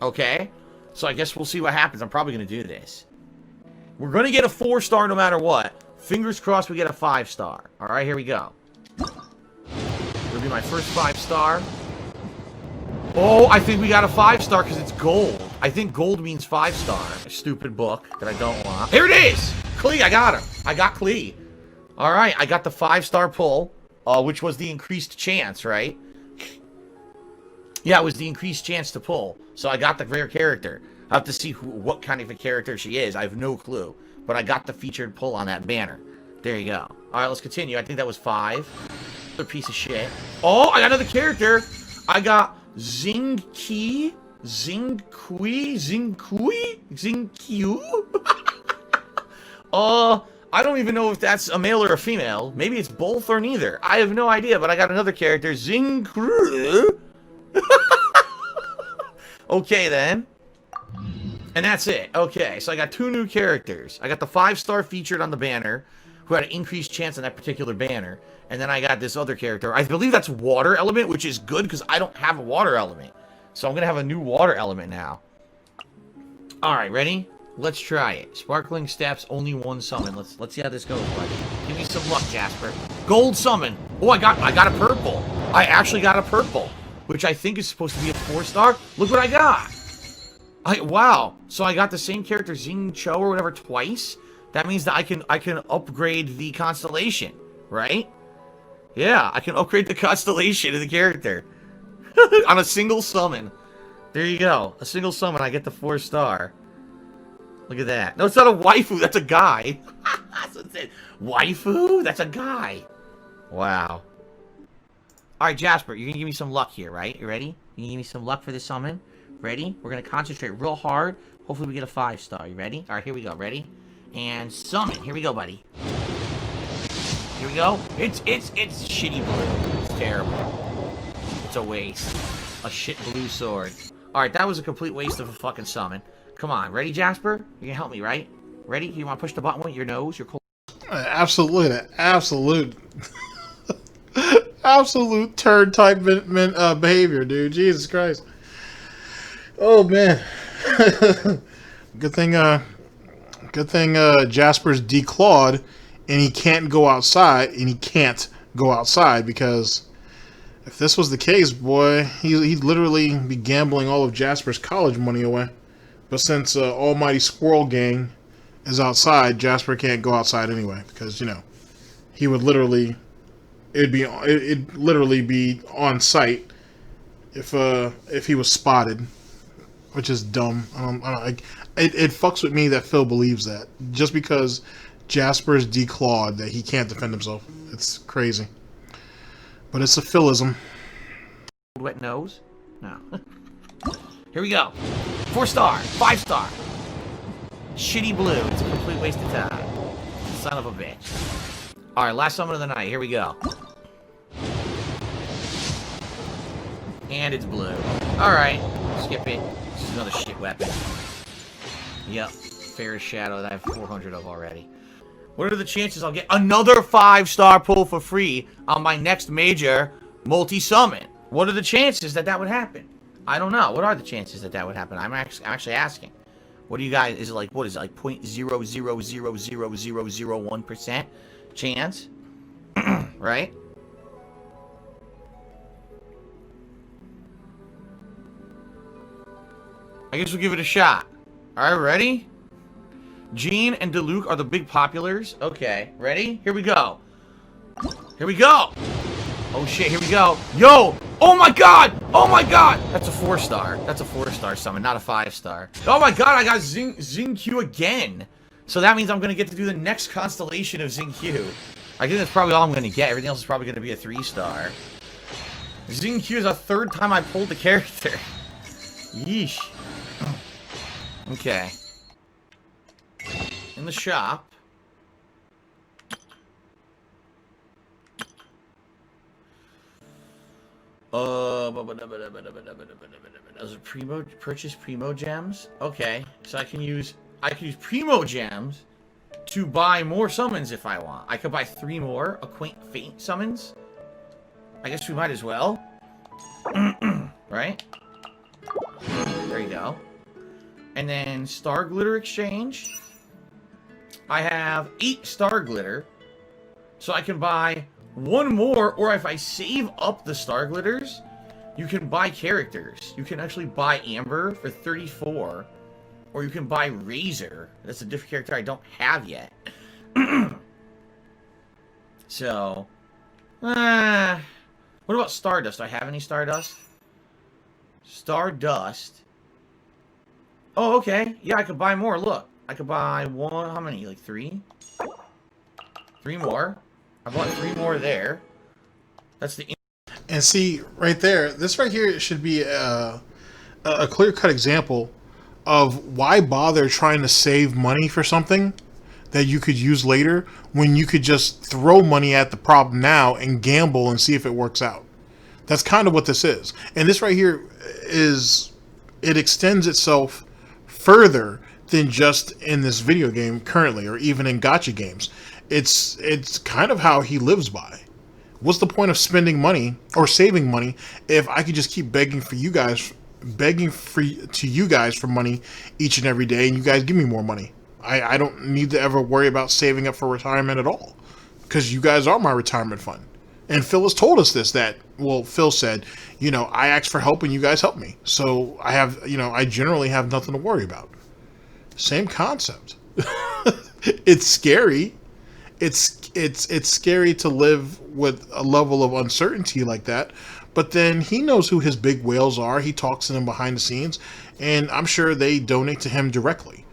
Okay? So I guess we'll see what happens. I'm probably going to do this. We're going to get a 4-star no matter what. Fingers crossed we get a 5-star. Alright, here we go. It'll be my first 5-star. Oh, I think we got a 5-star because it's gold. I think gold means 5-star. A stupid book that I don't want. Here it is! Klee, I got him. I got Klee. Alright, I got the 5-star pull, which was the increased chance, right? Yeah, it was the increased chance to pull. So I got the rare character. I have to see what kind of a character she is. I have no clue. But I got the featured pull on that banner. There you go. Alright, let's continue. I think that was 5. Another piece of shit. Oh, I got another character. I got Zingkui. I don't even know if that's a male or a female. Maybe it's both or neither. I have no idea, but I got another character, Zingkru. Okay, then. And that's it. Okay, so I got 2 new characters. I got the 5-star featured on the banner, who had an increased chance on that particular banner. And then I got this other character. I believe that's water element, which is good, because I don't have a water element. So I'm going to have a new water element now. Alright, ready? Let's try it. Sparkling Steps, only 1 summon. Let's see how this goes, buddy. Give me some luck, Jasper. Gold summon. Oh, I got a purple. I actually got a purple, which I think is supposed to be a 4-star. Look what I got. Wow. So I got the same character, Xing Cho or whatever, twice. That means that I can upgrade the constellation, right? Yeah, I can upgrade the constellation of the character on a single summon. There you go. A single summon, I get the 4-star. Look at that. No, it's not a waifu. That's a guy. That's what it said. Waifu? That's a guy. Wow. Alright, Jasper, you're going to give me some luck here, right? You ready? You give me some luck for this summon? Ready? We're going to concentrate real hard. Hopefully we get a 5-star. You ready? Alright, here we go. Ready? And summon. Here we go, buddy. Here we go. It's shitty blue. It's terrible. It's a waste. A shit blue sword. Alright, that was a complete waste of a fucking summon. Come on. Ready, Jasper? You can help me, right? Ready? You want to push the button with your nose? Your cold. Absolute absolute turd type behavior, dude. Jesus Christ. Oh man. Good thing Jasper's declawed and he can't go outside, because if this was the case, boy, he'd literally be gambling all of Jasper's college money away. But since Almighty Squirrel Gang is outside, Jasper can't go outside anyway, because, you know, he would literally, it'd literally be on site if he was spotted. which is dumb. It fucks with me that Phil believes that just because Jasper's declawed that he can't defend himself. It's crazy, but it's a Philism. Wet nose? No. Here we go. 4-star, 5-star. Shitty blue. It's a complete waste of time. Son of a bitch. All right, last summon of the night. Here we go. And it's blue. All right, skip it. This is another shit weapon. Yep, fairest shadow that I have 400 of already. What are the chances I'll get another 5-star pull for free on my next major multi-summon? What are the chances that that would happen? I don't know. What are the chances that that would happen? I'm actually asking. What do you guys, is it like, what is it, like 0.0000001% chance? Right? I guess we'll give it a shot. Alright, ready? Jean and Diluc are the big populars. Okay, ready? Here we go. Here we go! Oh shit, here we go. Yo! Oh my god! Oh my god! That's a 4-star. That's a 4-star summon, not a 5-star. Oh my god, I got Xingqiu again. So that means I'm gonna get to do the next constellation of Xingqiu. I think that's probably all I'm gonna get. Everything else is probably gonna be a 3-star. Xingqiu is the 3rd time I pulled the character. Yeesh. Okay. In the shop. Those are purchase primo gems. Okay, so I can use primo gems to buy more summons if I want. I could buy 3 more faint summons. I guess we might as well. Right? There you go. And then Star Glitter Exchange. I have 8 Star Glitter. So I can buy 1 more, or if I save up the Star Glitters, you can buy characters. You can actually buy Amber for 34. Or you can buy Razor. That's a different character I don't have yet. So, what about Stardust? Do I have any Stardust? Stardust. Oh, okay. Yeah, I could buy more. Look. I could buy 1. How many? Like 3? 3 more. I bought 3 more there. That's the... And see, right there, this right here should be a clear-cut example of why bother trying to save money for something that you could use later when you could just throw money at the problem now and gamble and see if it works out. That's kind of what this is. And this right here is, it extends itself further than just in this video game currently, or even in gacha games. It's kind of how he lives by. What's the point of spending money or saving money if I could just keep begging to you guys for money each and every day, and you guys give me more money? I don't need to ever worry about saving up for retirement at all, because you guys are my retirement fund. And Phil has told us this, that, well, Phil said, you know, I asked for help and you guys helped me. So I have, you know, I generally have nothing to worry about. Same concept. It's scary. It's scary to live with a level of uncertainty like that. But then he knows who his big whales are. He talks to them behind the scenes, and I'm sure they donate to him directly,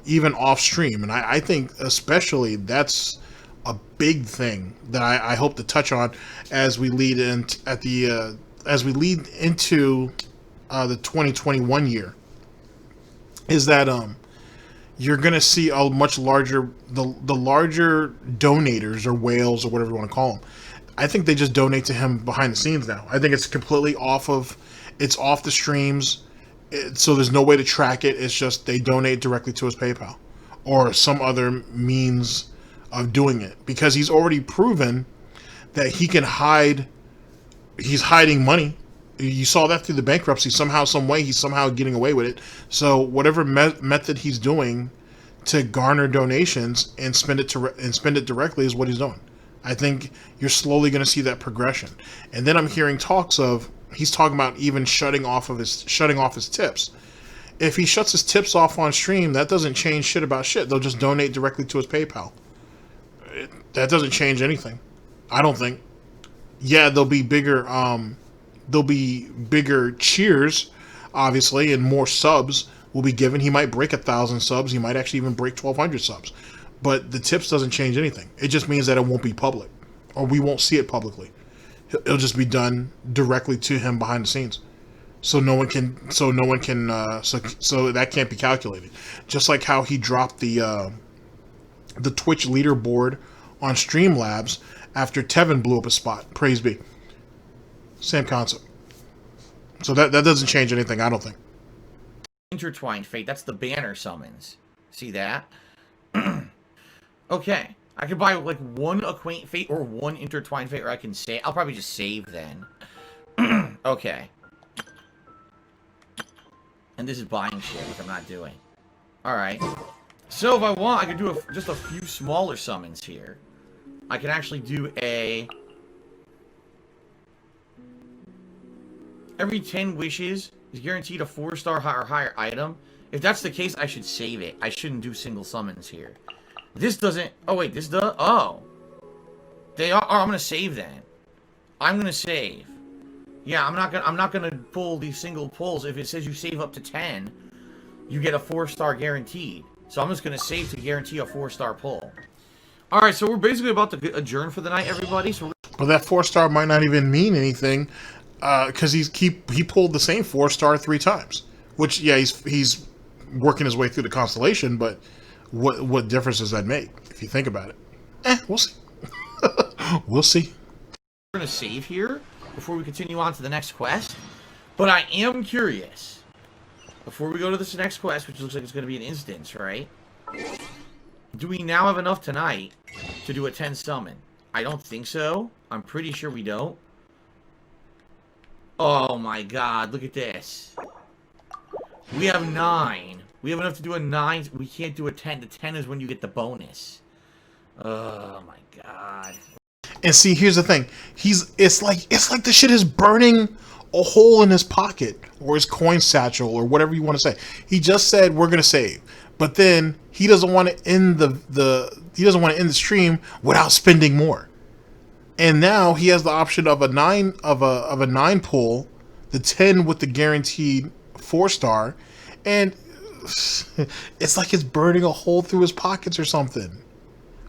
even off stream. And I think especially that's a big thing that I hope to touch on as we lead into the 2021 year, is that you're gonna see a much larger the larger donators, or whales, or whatever you want to call them. I think they just donate to him behind the scenes now. I think it's completely off the streams, so there's no way to track it. It's just they donate directly to his PayPal or some other means of doing it, because he's already proven that he can hide. He's hiding money. You saw that through the bankruptcy. Somehow, some way, he's somehow getting away with it. So whatever method he's doing to garner donations and spend it directly is what he's doing. I think you're slowly going to see that progression. And then I'm hearing talks of, he's talking about even shutting off his tips. If he shuts his tips off on stream, that doesn't change shit about shit. They'll just donate directly to his PayPal. That doesn't change anything, I don't think. Yeah, there'll be bigger cheers obviously, and more subs will be given. He might break 1,000 subs. He might actually even break 1,200 subs. But the tips doesn't change anything. It just means that it won't be public, or we won't see it publicly. It'll just be done directly to him behind the scenes, so that can't be calculated. Just like how he dropped the Twitch leaderboard on Streamlabs after Tevin blew up a spot. Praise be. Same concept. So that doesn't change anything, I don't think. Intertwined fate. That's the banner summons. See that? Okay. I could buy like one acquaint fate or one intertwined fate, or I can save. I'll probably just save then. Okay. And this is buying shit, which I'm not doing. Alright. So if I want, I could do just a few smaller summons here. I can actually do a... Every 10 wishes is guaranteed a 4-star or higher item. If that's the case, I should save it. I shouldn't do single summons here. This doesn't... Oh, wait, this does... Oh. They are... Oh, I'm gonna save then. I'm gonna save. Yeah, I'm not gonna pull these single pulls. If it says you save up to 10, you get a 4-star guaranteed. So I'm just gonna save to guarantee a 4-star pull. Alright, so we're basically about to adjourn for the night, everybody. So But that 4-star might not even mean anything, because he pulled the same 4-star 3 times. Which, yeah, he's working his way through the constellation, but what difference does that make if you think about it? We'll see. We'll see. we're gonna save here before we continue on to the next quest. But I am curious, before we go to this next quest, which looks like it's gonna be an instance, right? Do we now have enough tonight to do a 10 summon? I don't think so. I'm pretty sure we don't. Oh my god, look at this. We have 9. We have enough to do a 9. We can't do a 10. The 10 is when you get the bonus. Oh my god. And see, here's the thing. It's like the shit is burning a hole in his pocket or his coin satchel or whatever you want to say. He just said we're gonna save, but then he doesn't want to end the stream without spending more. And now he has the option of a 9 pull, the 10 with the guaranteed 4-star, and it's like it's burning a hole through his pockets or something.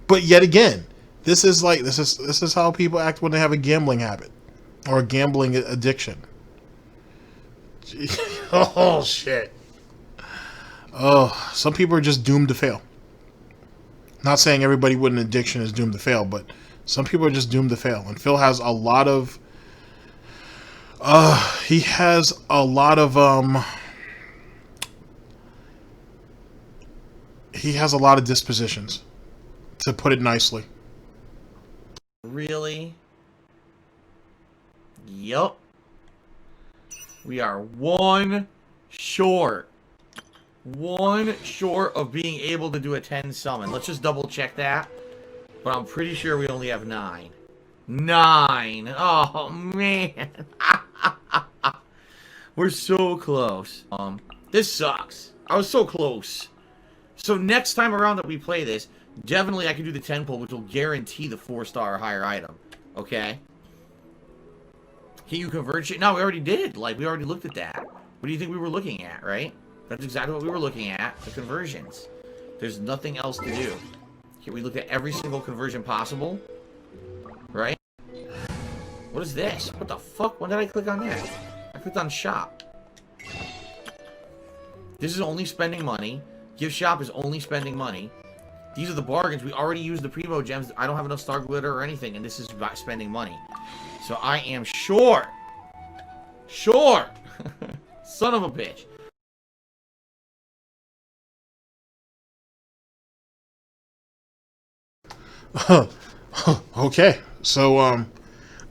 But yet again, this is how people act when they have a gambling habit or a gambling addiction. Oh shit. Oh, some people are just doomed to fail. Not saying everybody with an addiction is doomed to fail, but some people are just doomed to fail. And Phil has a lot of he has a lot of dispositions, to put it nicely. Really? Yup. We are one short. One short of being able to do a 10 summon. Let's just double check that. But I'm pretty sure we only have 9. 9! Oh, man. We're so close. This sucks. I was so close. So next time around that we play this, definitely I can do the 10 pull, which will guarantee the 4-star or higher item. Okay? Can you convert shit? No, we already did. Like, we already looked at that. What do you think we were looking at, right? That's exactly what we were looking at. The conversions. There's nothing else to do. Here, we looked at every single conversion possible. Right? What is this? What the fuck? When did I click on that? I clicked on shop. This is only spending money. Gift shop is only spending money. These are the bargains. We already used the primo gems. I don't have enough star glitter or anything, and this is about spending money. So I am short. Short. Son of a bitch. Okay, so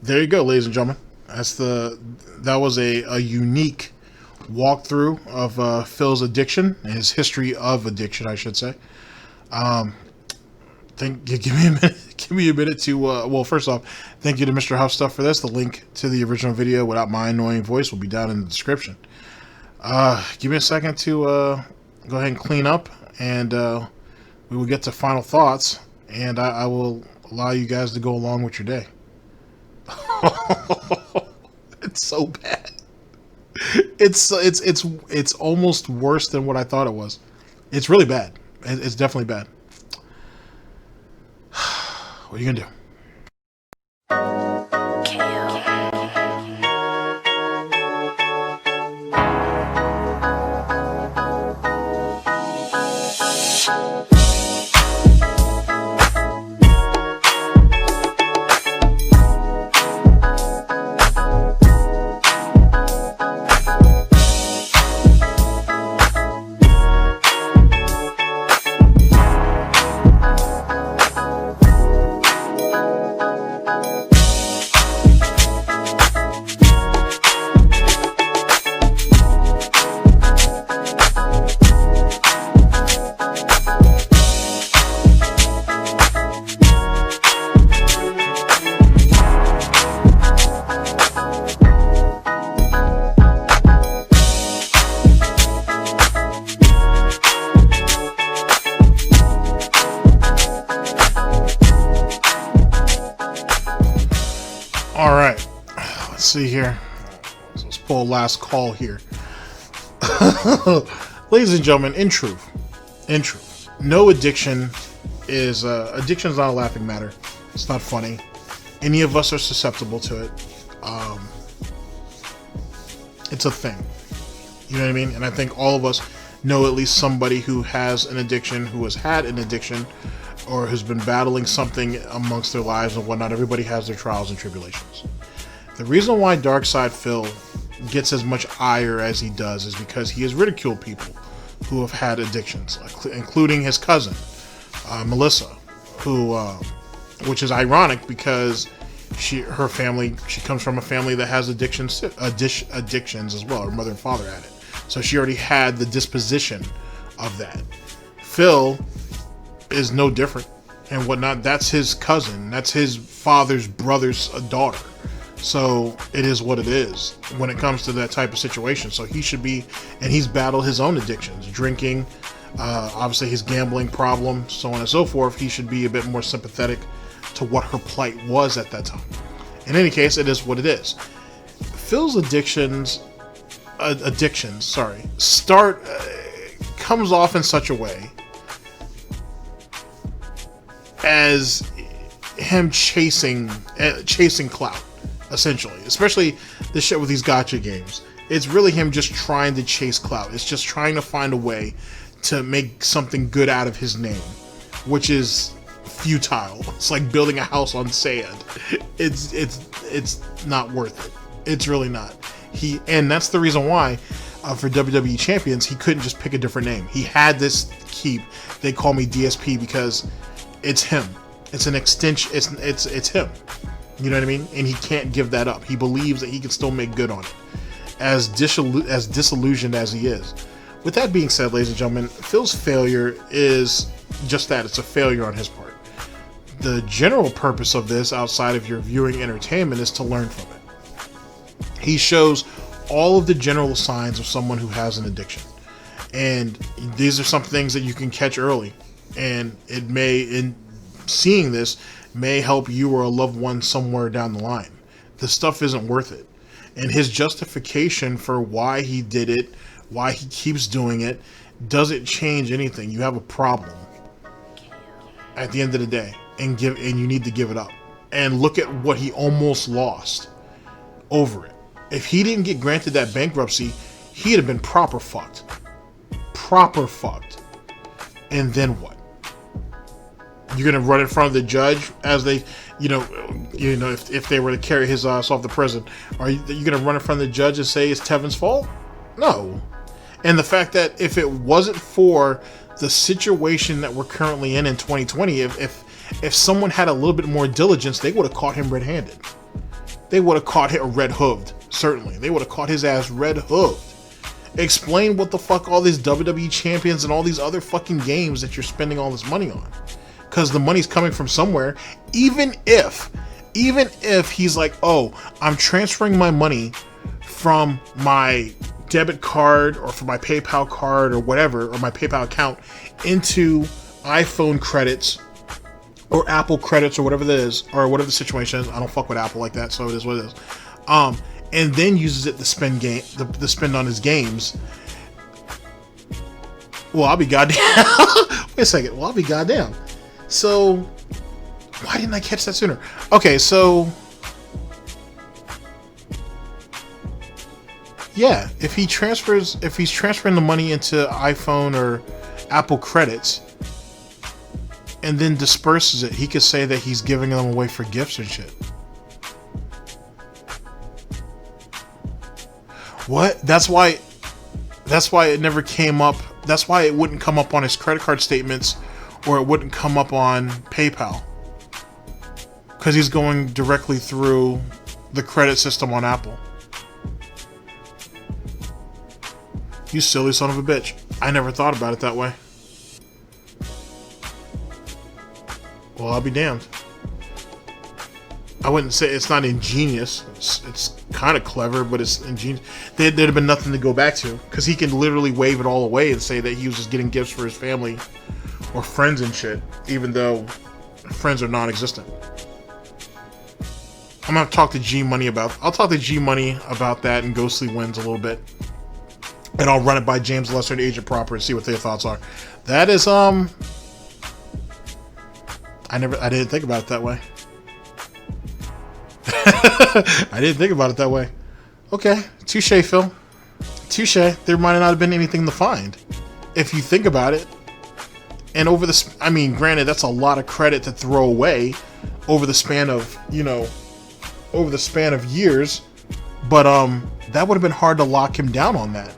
there you go, ladies and gentlemen. That was a unique walkthrough of Phil's addiction and his history of addiction, I should say. Give me a minute to well, first off, thank you to MrHuth Stuff for this. The link to the original video without my annoying voice will be down in the description. Give me a second to go ahead and clean up, and we will get to final thoughts, and I will allow you guys to go along with your day. It's so bad. It's almost worse than what I thought it was. It's really bad. It's definitely bad. What are you gonna do? All right, let's see here. Let's pull a last call here. Ladies and gentlemen, in truth, no addiction is not a laughing matter. It's not funny. Any of us are susceptible to it. It's a thing. You know what I mean? And I think all of us know at least somebody who has an addiction, who has had an addiction, or who's been battling something amongst their lives and whatnot. Everybody has their trials and tribulations. The reason why Darksydephil gets as much ire as he does is because he has ridiculed people who have had addictions, including his cousin, Melissa, who, which is ironic because she comes from a family that has addictions as well. Her mother and father had it, so she already had the disposition of that. Phil is no different and whatnot. That's his cousin. That's his father's brother's daughter. So it is what it is when it comes to that type of situation. So he should be, and he's battled his own addictions, drinking, obviously his gambling problem, so on and so forth. He should be a bit more sympathetic to what her plight was at that time. In any case, it is what it is. Phil's comes off in such a way as him chasing clout, essentially. Especially this shit with these gacha games. It's really him just trying to chase clout. It's just trying to find a way to make something good out of his name, which is futile. It's like building a house on sand. It's not worth it. It's really not. And that's the reason why for WWE champions he couldn't just pick a different name. He had this keep. They call me DSP because it's him. It's an extension. It's him. You know what I mean? And he can't give that up. He believes that he can still make good on it, as disillusioned as he is. With that being said, ladies and gentlemen, Phil's failure is just that. It's a failure on his part. The general purpose of this, outside of your viewing entertainment, is to learn from it. He shows all of the general signs of someone who has an addiction. And these are some things that you can catch early. And it may, in seeing this, may help you or a loved one somewhere down the line. This stuff isn't worth it. And his justification for why he did it, why he keeps doing it, doesn't change anything. You have a problem at the end of the day, and you need to give it up. And look at what he almost lost over it. If he didn't get granted that bankruptcy, he'd have been proper fucked. And then what? You're gonna run in front of the judge as they, if they were to carry his ass off the prison, are you gonna run in front of the judge and say it's Tevin's fault? No. And the fact that if it wasn't for the situation that we're currently in 2020, if someone had a little bit more diligence, they would have caught him red-handed. They would have caught him red-hooved. Certainly, they would have caught his ass red-hooved. Explain what the fuck all these WWE champions and all these other fucking games that you're spending all this money on. Because the money's coming from somewhere. Even if he's like, oh, I'm transferring my money from my debit card or from my PayPal card or whatever, or my PayPal account into iPhone credits or Apple credits or whatever that is, or whatever the situation is. I don't fuck with Apple like that, so it is what it is. and then uses it to spend to spend on his games, well, I'll be goddamn. Wait a second. Well, I'll be goddamn. So, why didn't I catch that sooner? Okay, so yeah, if he's transferring the money into iPhone or Apple credits and then disperses it, he could say that he's giving them away for gifts and shit. What? That's why it never came up. That's why it wouldn't come up on his credit card statements, or it wouldn't come up on PayPal, because he's going directly through the credit system on Apple. You silly son of a bitch. I never thought about it that way. Well, I'll be damned. I wouldn't say it's not ingenious. It's kind of clever, but it's ingenious. There'd have been nothing to go back to, because he can literally wave it all away and say that he was just getting gifts for his family or friends and shit, even though friends are non-existent. I'm gonna have to talk to G Money about. I'll talk to G Money about that and Ghostly Wins a little bit, and I'll run it by James Lester and Agent Proper and see what their thoughts are. That is I didn't think about it that way. I didn't think about it that way. Okay, touche, Phil. Touche. There might not have been anything to find, if you think about it. And over the, I mean, granted, that's a lot of credit to throw away over the span of, over the span of years. But that would have been hard to lock him down on that.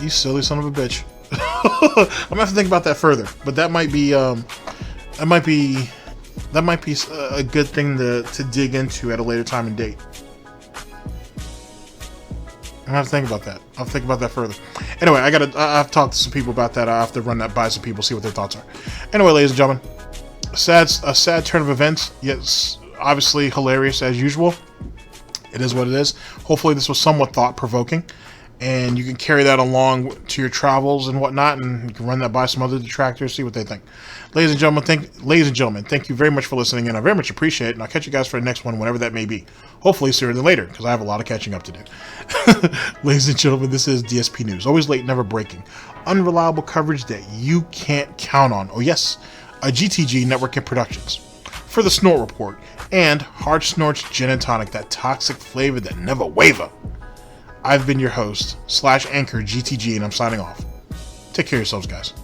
You silly son of a bitch. I'm gonna have to think about that further. But that might be a good thing to dig into at a later time and date. I'm gonna have to think about that. I'll think about that further. Anyway, I've talked to some people about that. I have to run that by some people, see what their thoughts are. Anyway, ladies and gentlemen, a sad turn of events. Yes, obviously hilarious as usual. It is what it is. Hopefully this was somewhat thought-provoking, and you can carry that along to your travels and whatnot, and you can run that by some other detractors, see what they think. Ladies and gentlemen, thank you very much for listening, and I very much appreciate it, and I'll catch you guys for the next one, whenever that may be. Hopefully sooner than later, because I have a lot of catching up to do. Ladies and gentlemen, this is DSP News. Always late, never breaking. Unreliable coverage that you can't count on. Oh yes, a GTG Network and Productions. For the Snort Report, and Hard Snorts Gin and Tonic, that toxic flavor that never waver. I've been your host, /anchor GTG, and I'm signing off. Take care of yourselves, guys.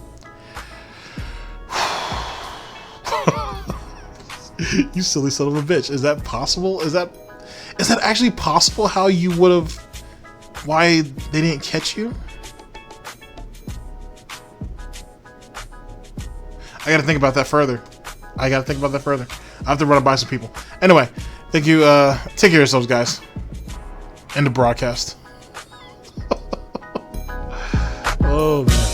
You silly son of a bitch. Is that possible? Is that actually possible? How you would have... Why they didn't catch you? I gotta think about that further. I have to run it by some people. Anyway, thank you. Take care of yourselves, guys. End the broadcast. Oh, man.